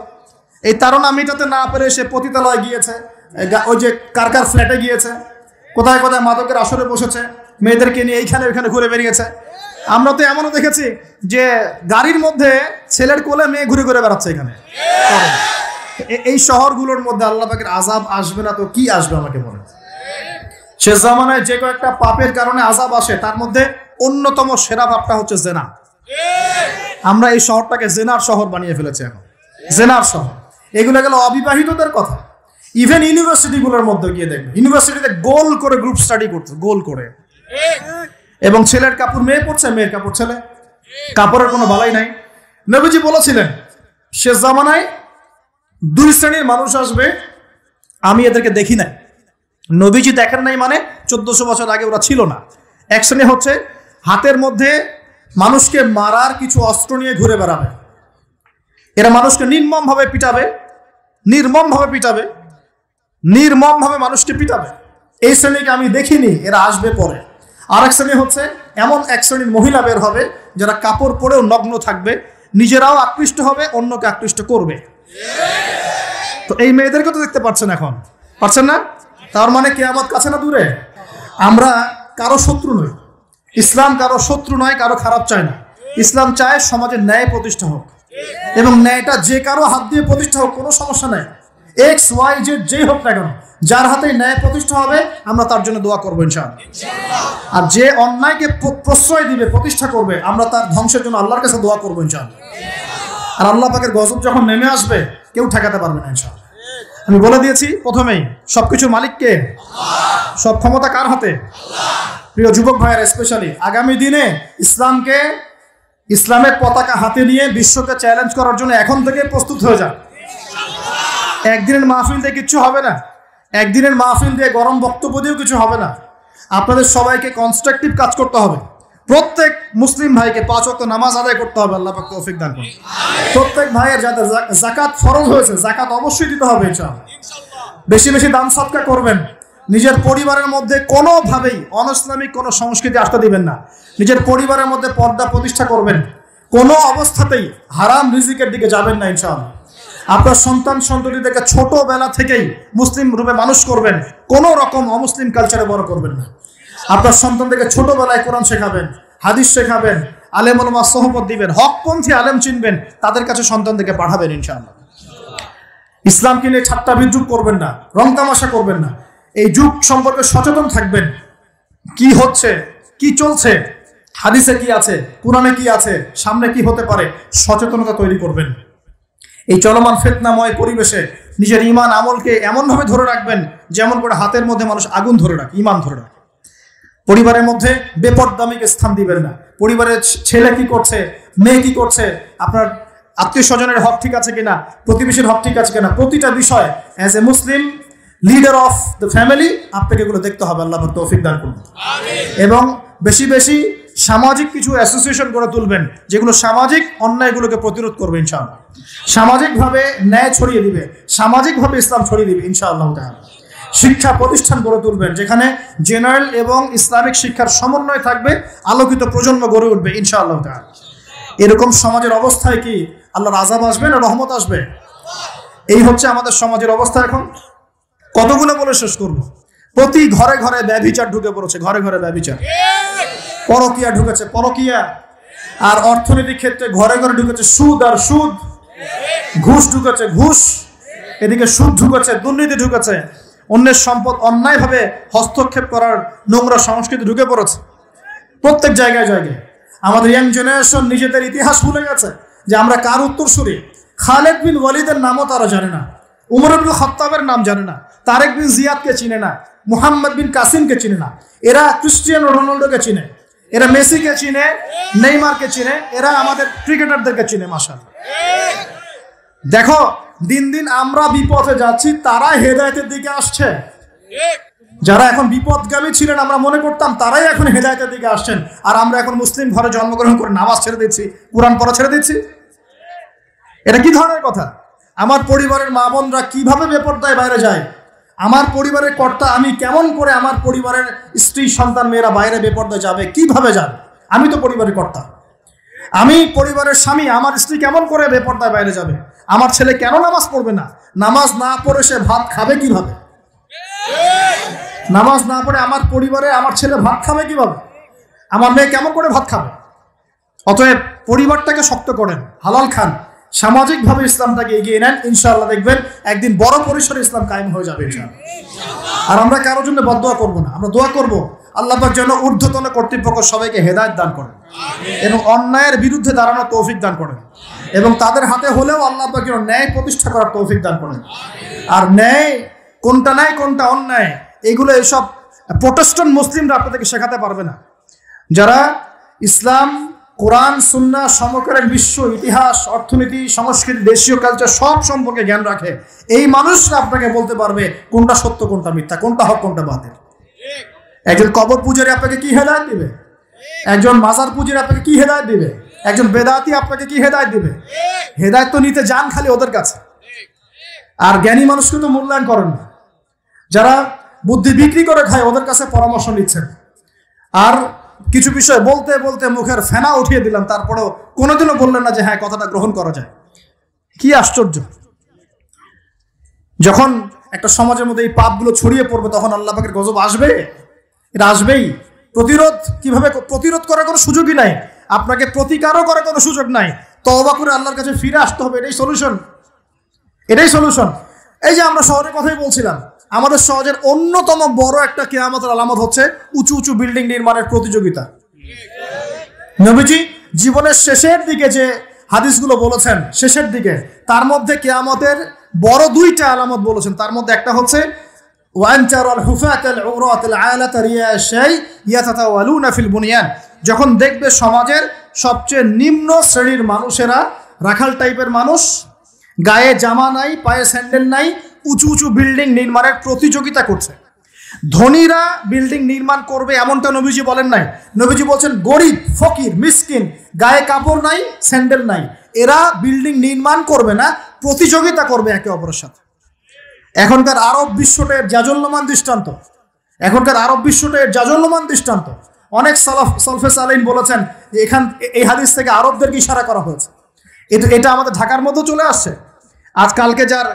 এই তাড়না মেটাতে না পেরে সে পতিতালয়ে গিয়েছে, ওই যে কার ফ্ল্যাটে গিয়েছে, কোথায় মাদকের আসরে বসেছে, মেয়েদেরকে নিয়ে এইখানে ওইখানে ঘুরে বেরিয়েছে। আমরা তো এমনও দেখেছি যে গাড়ির মধ্যে ছেলের কোলে মেয়ে ঘুরে বেড়াচ্ছে এখানে। এই শহরগুলোর মধ্যে আল্লাহ পাকের আযাব আসবে না তো কি আসবে আমাকে বলেন? শেষ জামানায় যে কয়েকটা পাপের কারণে আযাব আসে, তার মধ্যে অন্যতম সেরা পাপটা হচ্ছে জেনা। আমরা এই শহরটাকে জেনার শহর বানিয়ে ফেলেছি এখন, জেনার শহর। এগুলো গেল অবিবাহিতদের কথা। ইভেন ইউনিভার্সিটিগুলোর মধ্যে গিয়ে দেখবে, ইউনিভার্সিটিতে গোল করে গ্রুপ স্টাডি করছে, গোল করে, এবং ছেলের কাপড় মেয়ে পড়ছে, মেয়ের কাপড় ছেলে, কাপড়ের কোনো বালাই নাই। নবীজি বলেছিলেন শেষ জামানায় 2 শ্রেণীর মানুষ আসবে, আমি এদেরকে দেখি নাই। নবীজি দেখেন নাই মানে 1400 বছর আগে ওরা ছিল না। এক শ্রেণী হচ্ছে হাতের মধ্যে মানুষকে মারার কিছু অস্ত্র নিয়ে ঘুরে বেড়াবে, এরা মানুষকে নির্মমভাবে মানুষকে পিটাবে। এই শ্রেণীকে আমি দেখিনি, এরা আসবে পরে। আর এক শ্রেণী হচ্ছে এমন এক শ্রেণীর মহিলা বের হবে, যারা কাপড় পরেও নগ্ন থাকবে, নিজেরাও আকৃষ্ট হবে, অন্যকে আকৃষ্ট করবে। তো এই মেয়েদেরকে তো দেখতে পাচ্ছেন না? তার মানে কিয়ামত কাছে না দূরে? আমরা কারো শত্রু নই, ইসলাম কারো শত্রু নয়, কারো খারাপ চায় না। ইসলাম চায় সমাজে ন্যায় প্রতিষ্ঠা হোক, এবং ন্যায়টা যে কারো হাত দিয়ে প্রতিষ্ঠা হোক, কোনো সমস্যা নাই। XYZ যেই হোক না কেন, যার হাতে ন্যায় প্রতিষ্ঠা হবে, আমরা তার জন্য দোয়া করবো ইনশাআল্লাহ। আর যে অন্যায়কে প্রশ্রয় দিবে, প্রতিষ্ঠা করবে, আমরা তার ধ্বংসের জন্য আল্লাহর কাছে দোয়া করবো ইনশাআল্লাহ। আর আল্লাহ পাকের গজব যখন নেমে আসবে, কেউ ঠেকাতে পারবে না ইনশাআল্লাহ। আমি বলে দিয়েছি প্রথমেই, সবকিছুর মালিক কে? সব ক্ষমতা কার হাতে? প্রিয় যুবক ভাইয়েরা, স্পেশালি আগামী দিনে ইসলামকে ইসলামের পতাকা হাতে নিয়ে বিশ্বকে চ্যালেঞ্জ করার জন্য এখন থেকে প্রস্তুত হয়ে যান। একদিনের মাহফিল দিয়ে কিচ্ছু হবে না, একদিনের মাহফিল দিয়ে গরম বক্তব্য দিয়েও কিছু হবে না। আপনাদের সবাইকে কনস্ট্রাকটিভ কাজ করতে হবে। প্রত্যেক মুসলিম ভাইকে 5 ওয়াক্ত নামাজ আদায় করতে হবে, আল্লাহ পাক তৌফিক দান করুন। প্রত্যেক ভাইয়ের যাদের যাকাত ফরজ হয়েছে, যাকাত অবশ্যই দিতে হবে ইনশাআল্লাহ। বেশি বেশি দান সদকা করবেন। নিজের পরিবারের মধ্যে কোনোভাবেই অনইসলামিক কোনো সংস্কৃতি আসতে দিবেন না। নিজের পরিবারের মধ্যে পর্দা প্রতিষ্ঠা করবেন। কোনো অবস্থাতেই হারাম রিজিকের দিকে যাবেন না ইনশাআল্লাহ। আপনার সন্তান সন্ততিদেরকে ছোটবেলা থেকেই মুসলিম রূপে মানুষ করবেন, কোনো রকম অমুসলিম কালচারে বড় করবেন না। আপনার সন্তানদেরকে ছোটবেলায় কোরআন শেখাবেন, হাদিস শেখাবেন, আলেম ওলামা সোহবত দিবেন, হকপন্থী আলেম চিনবেন, তাদের কাছে সন্তানদেরকে পাঠাবেন ইনশাআল্লাহ। ইসলামকে নিয়ে ঠাট্টা বিদ্রুপ করবেন না, রং তামাশা করবেন না। এই যুগ সম্পর্কে সচেতন থাকবেন। কি হচ্ছে, কি চলছে, হাদিসে কি আছে, কোরআনে কি আছে, সামনে কি হতে পারে, সচেতনতা তৈরি করবেন। এই চলমান ফিতনাময় পরিবেশে নিজের ঈমান আমলকে এমনভাবে ধরে রাখবেন যেমন করে হাতের মধ্যে মানুষ আগুন ধরে রাখে, ঈমান ধরে রাখে। পরিবারের মধ্যে বেপরদামিকে স্থান দিবেন না। পরিবারের ছেলে কি করছে, মেয়ে কি করছে, আপনার আত্মীয় স্বজনের হক ঠিক আছে কিনা, প্রতিবেশীর হক ঠিক আছে কিনা, প্রতিটা বিষয় as a Muslim leader of the family আপনাকে এগুলো দেখতে হবে। আল্লাহ পাক তৌফিক দান করুন। এবং বেশি বেশি সামাজিক কিছু অ্যাসোসিয়েশন করে তুলবেন যেগুলো সামাজিক অন্যায়গুলোকে প্রতিরোধ করবে ইনশাআল্লাহ। সামাজিকভাবে ন্যায় ছড়িয়ে দিবে, সামাজিকভাবে ইসলাম ছড়িয়ে দিবে ইনশাআল্লাহ তাআলা। শিক্ষা প্রতিষ্ঠান গড়ে তুলবেন যেখানে জেনারেল এবং ইসলামিক শিক্ষার সমন্বয় থাকবে, আলোকিত প্রজন্ম গড়ে উঠবে ইনশাআল্লাহ তাআলা। এরকম সমাজের অবস্থায় কি আল্লাহর আযাব আসবে না রহমত আসবে? এই হচ্ছে আমাদের সমাজের অবস্থা। এখন কতগুলো বলে শেষ করব। প্রতি ঘরে ঘরে ব্যভিচার ঢুকে পড়েছে, ঘরে ঘরে ব্যভিচার, পরকিয়া ঢুকেছে, পরকিয়া। আর অর্থনৈতিক ক্ষেত্রে ঘরে ঘরে ঢুকেছে সুদ আর সুদ, ঘুষ ঢুকেছে ঘুষ, এদিকে সুদ ঢুকেছে, দুর্নীতি ঢুকেছে, অন্যের সম্পদ অন্যায়ভাবে হস্তক্ষেপ করার নোংরা সংস্কৃতি ঢুকে পড়েছে প্রত্যেক জায়গায় জায়গায়। আমাদের ইয়াং জেনারেশন নিজেদের ইতিহাস ভুলে গেছে যে আমরা কার উত্তরসূরি। খালেদ বিন ওয়ালিদের নামও তারা জানে না, উমর ইবনে খাত্তাবের নাম জানে না, তারেক বিন জিয়াদকে চিনে না, মুহাম্মদ বিন কাসিমকে চিনে না। এরা ক্রিস্টিয়ানো রোনাল্ডোকে চিনে, এরা মেসিকে চিনে, নেইমারকে চিনে, এরা আমাদের ক্রিকেটারদেরকে চিনে। মাশাআল্লাহ, দেখো দিন দিন আমরা বিপথে যাচ্ছি, তারা হেদায়েতের দিকে আসছে। যারা এখন বিপদগামী ছিলেন আমরা মনে করতাম তারাই এখন হেদায়েতের দিকে আসছেন, আর আমরা এখন মুসলিম ঘরে জন্মগ্রহণ করে নামাজ ছেড়ে দিচ্ছি, কোরআন পড়া ছেড়ে দিচ্ছি। এটা কি ধরনের কথা? আমার পরিবারের মা বোনরা কিভাবে বেপরদায় বাইরে যায়? আমার পরিবারের কর্তা আমি কেমন করে আমার পরিবারের স্ত্রী সন্তান মেয়েরা বাইরে বেপরদায় যাবে, কিভাবে যাবে? আমি তো পরিবারের কর্তা, আমি পরিবারের স্বামী, আমার স্ত্রী কেমন করে বেপরদায় বাইরে যাবে? আমার ছেলে কেন নামাজ পড়বে না? নামাজ না পড়ে সে ভাত খাবে কিভাবে? নামাজ না পড়ে আমার পরিবারে আমার ছেলে ভাত খাবে কিভাবে? আমার মেয়ে কেমন করে ভাত খাবে? অতএব পরিবারটাকে শক্ত করেন, হালাল খান, সামাজিকভাবে ইসলামটাকে এগিয়ে নেন, ইনশাআল্লাহ দেখবেন একদিন বড় পরিসরে ইসলাম কায়েম হয়ে যাবে ইনশাআল্লাহ। আর আমরা কারোর জন্য বদদোয়া করব না, আমরা দোয়া করব আল্লাহ পাক যেন ঊর্ধ্বতন কর্তৃপক্ষ সবাইকে হেদায়েত দান করেন এবং অন্যায়ের বিরুদ্ধে দাঁড়ানোর তৌফিক দান করেন, এবং তাদের হাতে হলেও আল্লাহ পাক যেন ন্যায় প্রতিষ্ঠা করার তৌফিক দান করেন। আর ন্যায় কোনটা ন্যায় কোনটা অন্যায় এগুলো এসব প্রোটেস্ট্যান্ট মুসলিমরা আপনাদেরকে শেখাতে পারবে না। যারা ইসলাম, কোরআন, সুন্নাহ, সমকালীন বিশ্ব ইতিহাস, অর্থনীতি, সংস্কৃতি, দেশীয় কালচার সব সম্পর্কে জ্ঞান রাখে, এই মানুষরা আপনাকে বলতে পারবে কোনটা সত্য, কোনটা মিথ্যা, কোনটা হক, কোনটা বাতিল। একজন কবর পূজারী আপনাকে কি হেদায়েত দিবে? একজন মাজার পূজারী আপনাকে কি হেদায়েত দিবে? একজন বেদাতি আপনাকে কি হেদায়েত দিবে? হেদায়েত তো নিতে যান খালি ওদের কাছে, আর জ্ঞানী মানুষকে তো মূল্যায়ন করেন না। যারা বুদ্ধি বিক্রি করে খায় ওদের কাছে পরামর্শ নিচ্ছেন, আর কিছু বিষয় বলতে বলতে মুখের ফেনা উঠিয়ে দিলাম, তারপরেও কোনোদিনও বললেন না যে হ্যাঁ কথাটা গ্রহণ করা যায়। কি আশ্চর্য! যখন একটা সমাজের মধ্যে এই পাপগুলো ছড়িয়ে পড়বে তখন আল্লাহ পাকের গজব আসবে, এটা আসবেই। কিভাবে প্রতিরোধ করার কোনো সুযোগই নাই, আপনাকে প্রতিকারও করার কোনো সুযোগ নাই। তওবা করে আল্লাহর কাছে ফিরে আসতে হবে, এটাই সলিউশন, এটাই সলিউশন। এই যে আমরা শহরের কথাই বলছিলাম, আমাদের সমাজের অন্যতম বড় একটা কিয়ামতের আলামত হচ্ছে উঁচু উঁচু বিল্ডিং নির্মাণের প্রতিযোগিতা। নবীজি জীবনের শেষের দিকে যে হাদিসগুলো বলেছেন, শেষের দিকে, তার মধ্যে কিয়ামতের বড় দুইটা আলামত বলেছেন। তার মধ্যে একটা হচ্ছে যখন দেখবে সমাজের সবচেয়ে নিম্ন শ্রেণীর মানুষেরা, রাখাল টাইপের মানুষ, গায়ে জামা নাই, পায়ে স্যান্ডেল নাই, উঁচু উঁচু বিল্ডিং নির্মাণের প্রতিযোগিতা করছে। ধনীরা বিল্ডিং নির্মাণ করবে এমনটা নবীজি বলেন নাই। নবীজি বলছেন গরিব, ফকির, মিসকিন, গায়ে কাপড় নাই, স্যান্ডেল নাই, এরা বিল্ডিং নির্মাণ করবে না, প্রতিযোগিতা করবে একে অপরের সাথে। এখনকার আরব বিশ্বটা এর জাজল্যমান দৃষ্টান্ত। এখনকার আরব বিশ্বটা এর জাজল্যমান দৃষ্টান্ত। অনেক সলফে সালেহিন বলেছেন যে এই হাদিস থেকে আরবদেরকে ইশারা করা হয়েছে। এটা আমাদের ঢাকার মধ্যে চলে আসছে। আজকালকে যার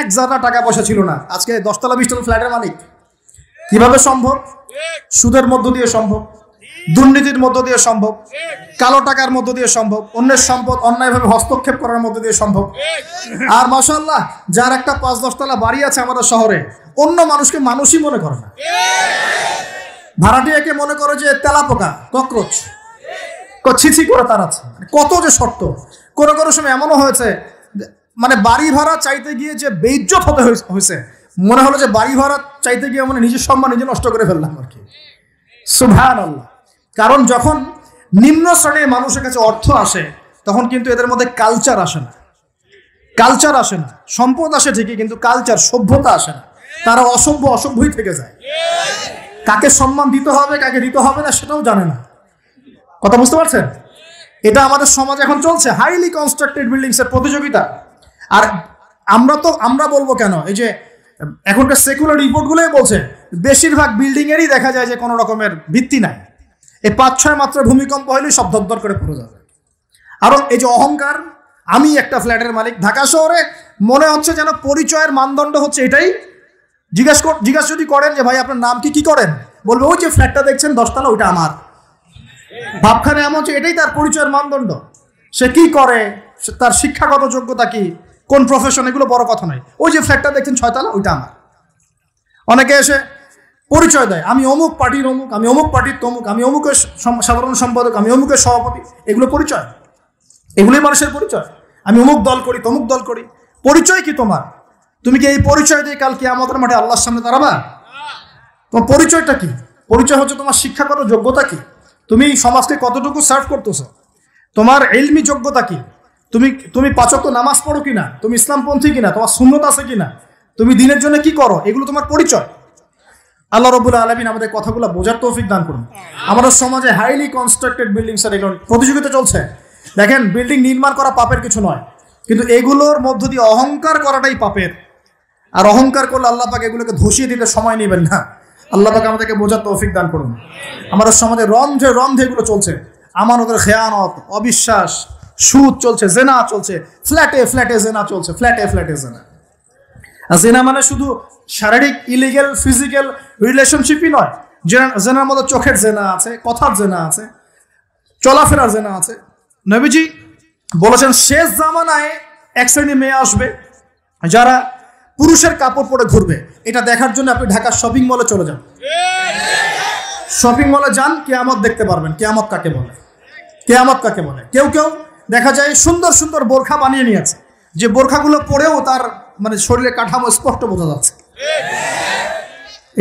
এক জায়গা টাকা পয়সা ছিল না, আজকে 10 তলা 20 তলা ফ্ল্যাটের মালিক। কিভাবে সম্ভব? সুদের মধ্য দিয়ে সম্ভব, দুর্নীতির মধ্য দিয়ে সম্ভব, কালো টাকার মধ্য দিয়ে সম্ভব, অন্যের সম্পদ অন্যায়ভাবে হস্তক্ষেপ করার মধ্য দিয়ে সম্ভব। আর মাশাআল্লাহ, যার একটা 5-10 তলা বাড়ি আছে আমাদের শহরে, অন্য মানুষকে মানুষই মনে করে না। ভাড়াটিয়াকে মনে করে যে তেলাপোকা, ককরোচ, ছিছি করে তার আছে। কত যে শর্ত। কোনো কোনো সময় এমনও হয়েছে, মানে বাড়ি ভাড়া চাইতে গিয়ে যে বেইজ্জত হতে হয়েছে, মনে হলো যে বাড়ি ভাড়া চাইতে গিয়ে মানে নিজের সম্মান নিজে নষ্ট করে ফেললাম আর কি। সুবহানাল্লাহ। কারণ যখন নিম্ন শ্রেণীর মানুষের কাছে অর্থ আসে, তখন কিন্তু এদের মধ্যে কালচার আসে না। কালচার আসে না। সম্পদ আসে ঠিকই, কিন্তু কালচার, সভ্যতা আসে না। তারা অসভ্যই থেকে যায়। কাকে সম্মান দিতে হবে, কাকে দিতে হবে না, সেটাও জানে না। কথা বুঝতে পারছেন? এটা আমাদের সমাজ এখন চলছে, হাইলি কনস্ট্রাক্টেড বিল্ডিংস এর প্রতিযোগিতা। আর আমরা বলবো কেন, এই যে এখনকার সেকুলার রিপোর্টগুলোই বলছে বেশিরভাগ বিল্ডিং এরই দেখা যায় যে কোনো রকমের ভিত্তি নাই। এই 5-6 মাত্র ভূমিকম্প হলেই সব দরদর করে পড়ে যাবে। আরো এই যে অহংকার, আমি একটা ফ্ল্যাটের মালিক। ঢাকা শহরে মনে হচ্ছে যেন পরিচয়ের মানদণ্ড হচ্ছে এটাই। জিজ্ঞাসা যদি করেন যে ভাই আপনার নাম কি করেন, বলবে ওই যে ফ্ল্যাটটা দেখছেন 10 তলা, ওইটা আমার। ভাবখানে এমন হচ্ছে এটাই তার পরিচয়ের মানদণ্ড। সে কি করে, তার শিক্ষাগত যোগ্যতা কি, কোন প্রফেশন, এগুলো বড় কথা নয়। ওই যে ফ্ল্যাটটা দেখছেন 6 তলা, ওইটা আমার। অনেকে এসে পরিচয় দেয়, আমি অমুক পার্টির অমুক, আমি অমুক পার্টির তমুক, আমি অমুকের সাধারণ সম্পাদক, আমি অমুকের সভাপতি। এগুলো পরিচয়, এগুলোই মানুষের পরিচয়। আমি অমুক দল করি, তমুক দল করি। পরিচয় কি তোমার? তুমি কি এই পরিচয় দিয়ে কাল কিয়ামতের মাঠে আল্লাহর সামনে দাঁড়াবা? তোমার পরিচয়টা কি? পরিচয় হচ্ছে তোমার শিক্ষাগত যোগ্যতা কি, তুমি সমাজকে কতটুকু সার্ভ করতেছ, তোমার ইলমি যোগ্যতা কি, তুমি 5 ওয়াক্ত নামাজ পড়ো কিনা, তুমি ইসলামপন্থী কিনা, তোমার সুন্নত আছে কিনা, তুমি দিনের জন্য কি করো, এগুলো তোমার পরিচয়। আল্লাহ রাব্বুল আলামিন আমাদের কথাগুলো বোঝার তৌফিক দান করুন। আমাদের সমাজে হাইলি কনস্ট্রাক্টেড বিল্ডিংস এর এগুলো প্রতিযোগিতা চলছে। দেখেন, বিল্ডিং নির্মাণ করা পাপের কিছু নয়, কিন্তু এগুলোর মধ্য দিয়ে অহংকার করাটাই পাপের। আর অহংকার করলে আল্লাহ পাক এগুলোকে ধসিয়ে দিতে সময় নেবেন না। আল্লাহ পাক আমাদেরকে বোঝার তৌফিক দান করুন। আমাদের সমাজে রন্ধে এগুলো চলছে। আমানতের খেয়ানত, অবিশ্বাস, সুদ চলছে, জেনা চলছে, ফ্ল্যাটে জেনা চলছে, ফ্ল্যাটে জেনা। আর জেনা মানে শুধু শারীরিক ইলিগেল ফিজিক্যাল রিলেশনশিপই নয়। জেনার মধ্যে চোখের জেনা আছে, কথার জেনা আছে, চলাফেরার জেনা আছে। নবীজি বলেছেন শেষ জামানায় এক শ্রেণী মেয়ে আসবে যারা পুরুষের কাপড় পরে ঘুরবে। এটা দেখার জন্য আপনি ঢাকার শপিং মলে চলে যান। শপিং মলে যান, কিয়ামত দেখতে পারবেন। কিয়ামত কাকে বলে? কেউ দেখা যায় সুন্দর সুন্দর বোরখা বানিয়ে নিয়েছে, যে বোরখাগুলো পরেও তার মানে শরীরে কাঠামো স্পষ্ট বোঝা যাচ্ছে।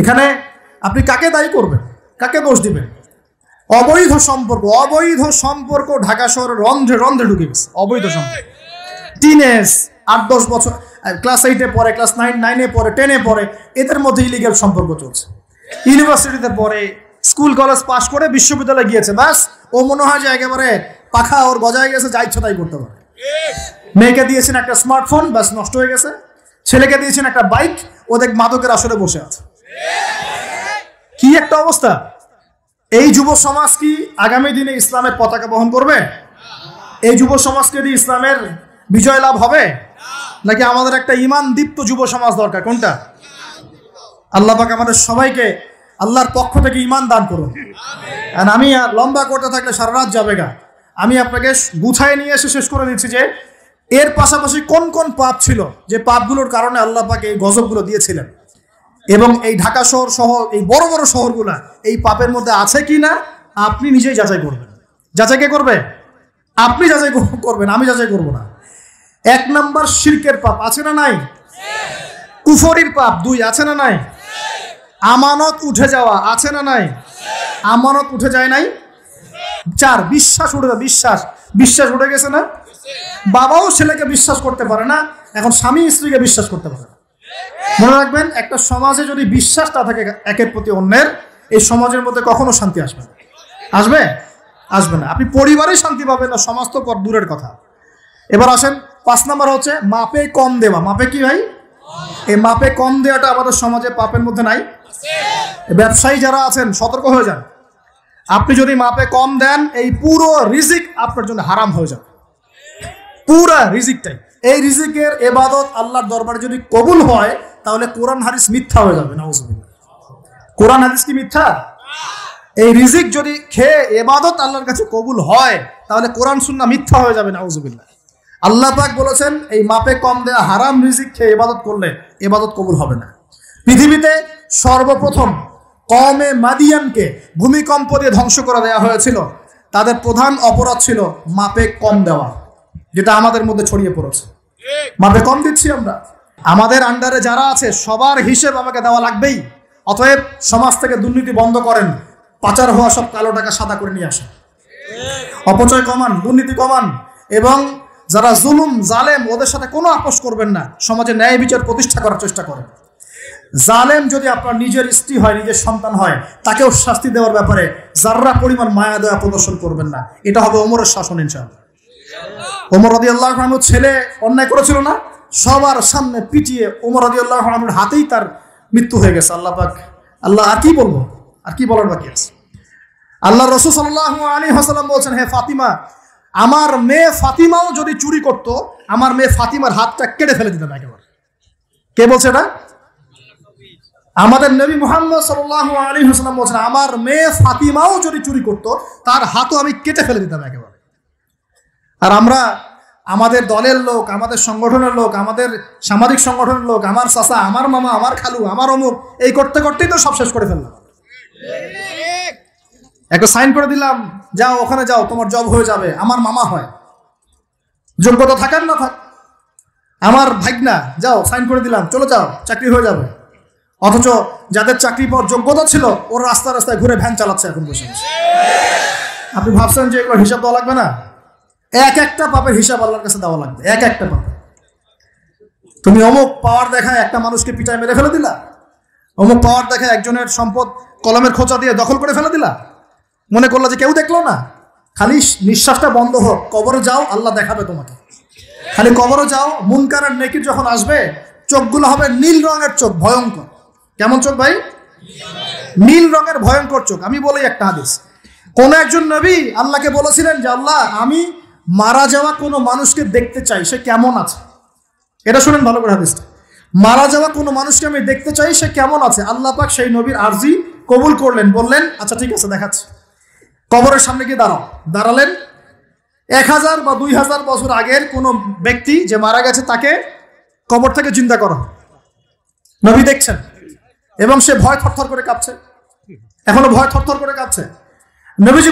এখানে আপনি কাকে দায়ী করবেন, কাকে দোষ দিবেন? অবৈধ সম্পর্ক ঢাকা শহরে রন্ধ্রে ঢুকে গেছে। অবৈধ সম্পর্ক, টিনেজ, 8-10 বছর, ক্লাস 8-এ পড়ে, ক্লাস 9-এ পড়ে, 10-এ পড়ে, এদের মধ্যে ইলিগাল সম্পর্ক চলছে। ইউনিভার্সিটিতে পড়ে, স্কুল কলেজ পাশ করে বিশ্ববিদ্যালয়ে গিয়েছে, ব্যাস ও মনে হয় যে একেবারে পাখা ওর গজায় গেছে, যা ইচ্ছা তাই করতে পারে। মেয়েকে দিয়েছেন একটা স্মার্টফোন, ব্যাস নষ্ট হয়ে গেছে। ছেলেকে দিয়েছেন একটা বাইক, ও দেখ মাদকের আসরে বসে আছে। কি একটা অবস্থা! এই যুব সমাজ কি আগামী দিনে ইসলামের পতাকা বহন করবে? এই যুব সমাজকে দিয়ে ইসলামের বিজয় লাভ হবে, নাকি আমাদের একটা ঈমান দীপ্ত যুব সমাজ দরকার? কোনটা? আল্লাহ পাক আমাদের সবাইকে আল্লাহর পক্ষ থেকে ঈমান দান করুন। আর আমি লম্বা করতে থাকলে সারা রাত যাবে গা। আমি আপনাকে গুছায় নিয়ে এসে শেষ করে দিচ্ছি যে এর পাশাপাশি কোন কোন পাপ ছিল, যে পাপগুলোর কারণে আল্লাহ পাক এই গজবগুলো দিয়েছিলেন, এবং এই ঢাকা শহর সহ এই বড় বড় শহরগুলা এই পাপের মধ্যে আছে কি না আপনি নিজেই যাচাই করবেন। যাচাই কে করবে? আপনি যাচাই করবেন, আমি যাচাই করব না। 1 নাম্বার শিরকের পাপ আছে না নাই? কুফরির পাপ 2 আছে না নাই? আমানত উঠে যাওয়া আছে না নাই? আমানত উঠে যায় নাই? 4 বিশ্বাস উঠে যাবে। বিশ্বাস উঠে গেছে না? বাবাও ছেলেকে বিশ্বাস করতে পারে না, এখন স্বামী স্ত্রীকে বিশ্বাস করতে পারে না। মনে রাখবেন, একটা সমাজে যদি বিশ্বাস না থাকে একের প্রতি অন্যের, এই সমাজের মধ্যে কখনো শান্তি আসবে না। আসবে না। আপনি পরিবারেই শান্তি পাবেন না, সমাজ তো দূরের কথা। এবার আসেন 5 নম্বর হচ্ছে মাপে কম দেওয়া। মাপে কি ভাই? এই মাপে কম দেওয়াটা আমাদের সমাজে পাপের মধ্যে নাই। ব্যবসায়ী যারা আছেন সতর্ক হয়ে যান। আপনি যদি মাপে কম দেন, এই পুরো রিজিক আপনার জন্য হারাম হয়ে যাবে, পুরা রিজিকটাই। এই রিজিকের ইবাদত আল্লাহর দরবারে যদি কবুল হয়, তাহলে কোরআন হাদিস মিথ্যা হয়ে যাবে। নাউজুবিল্লাহ। কোরআন হাদিস কি মিথ্যা? এই রিজিক যদি খেয়ে ইবাদত আল্লাহর কাছে কবুল হয়, তাহলে কোরআন সুন্নাহ মিথ্যা হয়ে যাবে। নাউজুবিল্লাহ। আল্লাহ পাক বলেছেন, এই মাপে কম দেয়া হারাম রিজিক খেয়ে ইবাদত করলে ইবাদত কবুল হবে না। পৃথিবীতে সর্বপ্রথম কওমে মাদিয়ানকে ভূমিকম্প দিয়ে ধ্বংস করে দেওয়া হয়েছিল। তাদের প্রধান অপরাধ ছিল মাপে কম দেওয়া, যেটা আমাদের মধ্যে ছড়িয়ে পড়েছে। মাপে কম দিচ্ছি আমরা। আমাদের আন্ডারে যারা আছে সবার হিসেব আমাকে দেওয়া লাগবেই। অতএব সমাজ থেকে দুর্নীতি বন্ধ করেন, পাচার হওয়া সব কালো টাকা সাদা করে নিয়ে আসেন, অপচয় কমান, দুর্নীতি কমান, এবং যারা জুলুম জালেম ওদের সাথে কোনো আপোষ করবেন না। সমাজে ন্যায় বিচার প্রতিষ্ঠা করার চেষ্টা করেন। জালেম যদি আপনার নিজের স্ত্রী হয়, নিজের সন্তান হয়, তাকেও শাস্তি দেওয়ার ব্যাপারে যার্রা পরিমাণ মায়া দয়া প্রদর্শন করবেন না। এটা হবে ওমরের শাসন ইনশাআল্লাহ। ওমর রাদিয়াল্লাহু আনহু ছেলে অন্যায় করেছিল না, সবার সামনে পিটিয়ে ওমর রাদিয়াল্লাহু আনহুর হাতেই তার মৃত্যু হয়ে গেছে। আল্লাহ পাক, আল্লাহ আর কি বলবো, আর কি বলার বাকি আছে? আল্লাহ রাসূল সাল্লাল্লাহু আলাইহি ওয়াসাল্লাম বলছেন, হে ফাতিমা, আমার মেয়ে ফাতিমাও যদি চুরি করতো, আমার মেয়ে ফাতিমার হাতটা কেটে ফেলে দিতাম একেবারে। কে বলছে এটা? আমাদের নবী মুহাম্মদ সাল্লাল্লাহু আলাইহি ওয়াসাল্লাম বলছেন, আমার মেয়ে ফাতিমাও যদি চুরি করতো, তার হাতও আমি কেটে ফেলে দিতাম একেবারে। আর আমরা আমাদের দলের লোক, আমাদের সংগঠনের লোক, আমাদের সামাজিক সংগঠনের লোক, আমার চাচা, আমার মামা, আমার খালু, আমার অমুক, এই করতে করতেই তো সব শেষ করে ফেললাম। একটা সাইন করে দিলাম, যাও ওখানে যাও, তোমার জব হয়ে যাবে। আমার মামা হয়, যোগ্যতা থাকার না থাক, আমার ভাগনা, যাও সাইন করে দিলাম, চলে যাও, চাকরি হয়ে যাবে। অথচ যাদের চাকরি পাওয়ার যোগ্যতা ছিল, ওর রাস্তায় রাস্তায় ঘুরে ভ্যান চালাচ্ছে এখন বসে বসে। আপনি ভাবছেন যে এগুলো হিসাব দেওয়া লাগবে না? এক একটা পাপের হিসাব আল্লাহর কাছে দেওয়া লাগবে, এক একটা পাপ। তুমি অমুক পাওয়ার দেখায় একটা মানুষকে পিটায় মেরে ফেলে দিলা, অমুক পাওয়ার দেখায় একজনের সম্পদ কলমের খোঁচা দিয়ে দখল করে ফেলে দিলা, মনে করলা যে কেউ দেখলো না। খালি নিঃশ্বাসটা বন্ধ হোক, কবরে যাও, আল্লাহ দেখাবে তোমাকে। খালি কবরে যাও, মুনকার আর নেকির যখন আসবে, চোখগুলো হবে নীল রঙের চোখ, ভয়ঙ্কর। কেমন চোখ ভাই? নীল রঙের ভয়ঙ্কর চোখ। আমি বলি একটা হাদিস, কোন একজন নবী আল্লাহকে বলেছিলেন যে আল্লাহ, আমি মারা যাওয়া কোনো মানুষকে দেখতে চাই, সে কেমন আছে। এটা শুনেন ভালো করে হাদিসটা। মারা যাওয়া কোনো মানুষকে আমি দেখতে চাই, সে কেমন আছে। আল্লাহ পাক সেই নবীর আরজি কবুল করলেন, বললেন আচ্ছা ঠিক আছে, দেখাচ্ছি। কবরের সামনে গিয়ে দাঁড়ালেন। 1000 বা 2000 বছর আগের কোনো ব্যক্তি যে মারা গেছে, তাকে কবর থেকে চিন্তা করো, নবী দেখছেন, এবং সে ভয় থরথর করে কাঁপছে, এখনো ভয় থরথর করে কাঁপছে। নবীজি,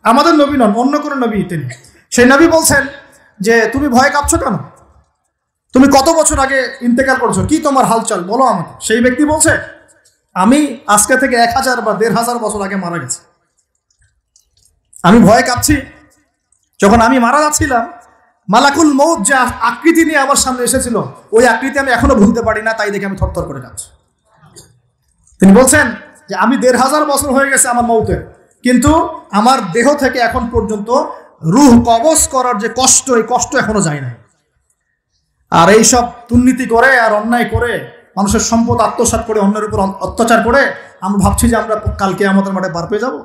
আমাদের নবী নন, অন্য কোনো নবী তিনি, সেই নবী বলছেন যে তুমি ভয় কাঁপছো কেন? তুমি কত বছর আগে ইন্তেকাল করছো, কি তোমার হালচাল বলো আমাকে। সেই ব্যক্তি বলছে, আমি আজকে থেকে 1000 বা 1500 বছর আগে মারা গেছি। আমি ভয়ে কাঁপছি। যখন আমি মারা যাচ্ছিলাম, মালাকুল মউত যে আকৃতি নিয়ে আমার সামনে এসেছিল, ওই আকৃতি আমি এখনো ভুলতে পারি না, তাই দেখে আমি থরথর করে কাঁপছি। তিনি বলছেন যে আমি 1500 বছর হয়ে গেছে আমার মউতের, কিন্তু আমার দেহ থেকে এখন পর্যন্ত রূহ কবজ করার যে কষ্ট, এই কষ্ট এখনো যায় নাই। আর এই সব দুর্নীতি করে আর অন্যায় করে, মানুষের সম্পদ আত্মসাৎ করে, অন্যের উপর অত্যাচার করে, আমরা ভাবছি যে আমরা কালকে আমাদের মাঠে পার পেয়ে যাবো।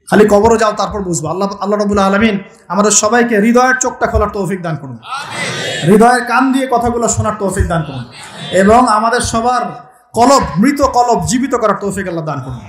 খালি কবরে যাও, তারপর বুঝবো। আল্লাহ রাব্বুল আলামিন আমাদের সবাইকে হৃদয়ের চোখটা খোলার তৌফিক দান করুন, হৃদয়ের কান দিয়ে কথাগুলো শোনার তৌফিক দান করুন, এবং আমাদের সবার কলব, মৃত কলব জীবিত করার তৌফিক আল্লাহ দান করুন।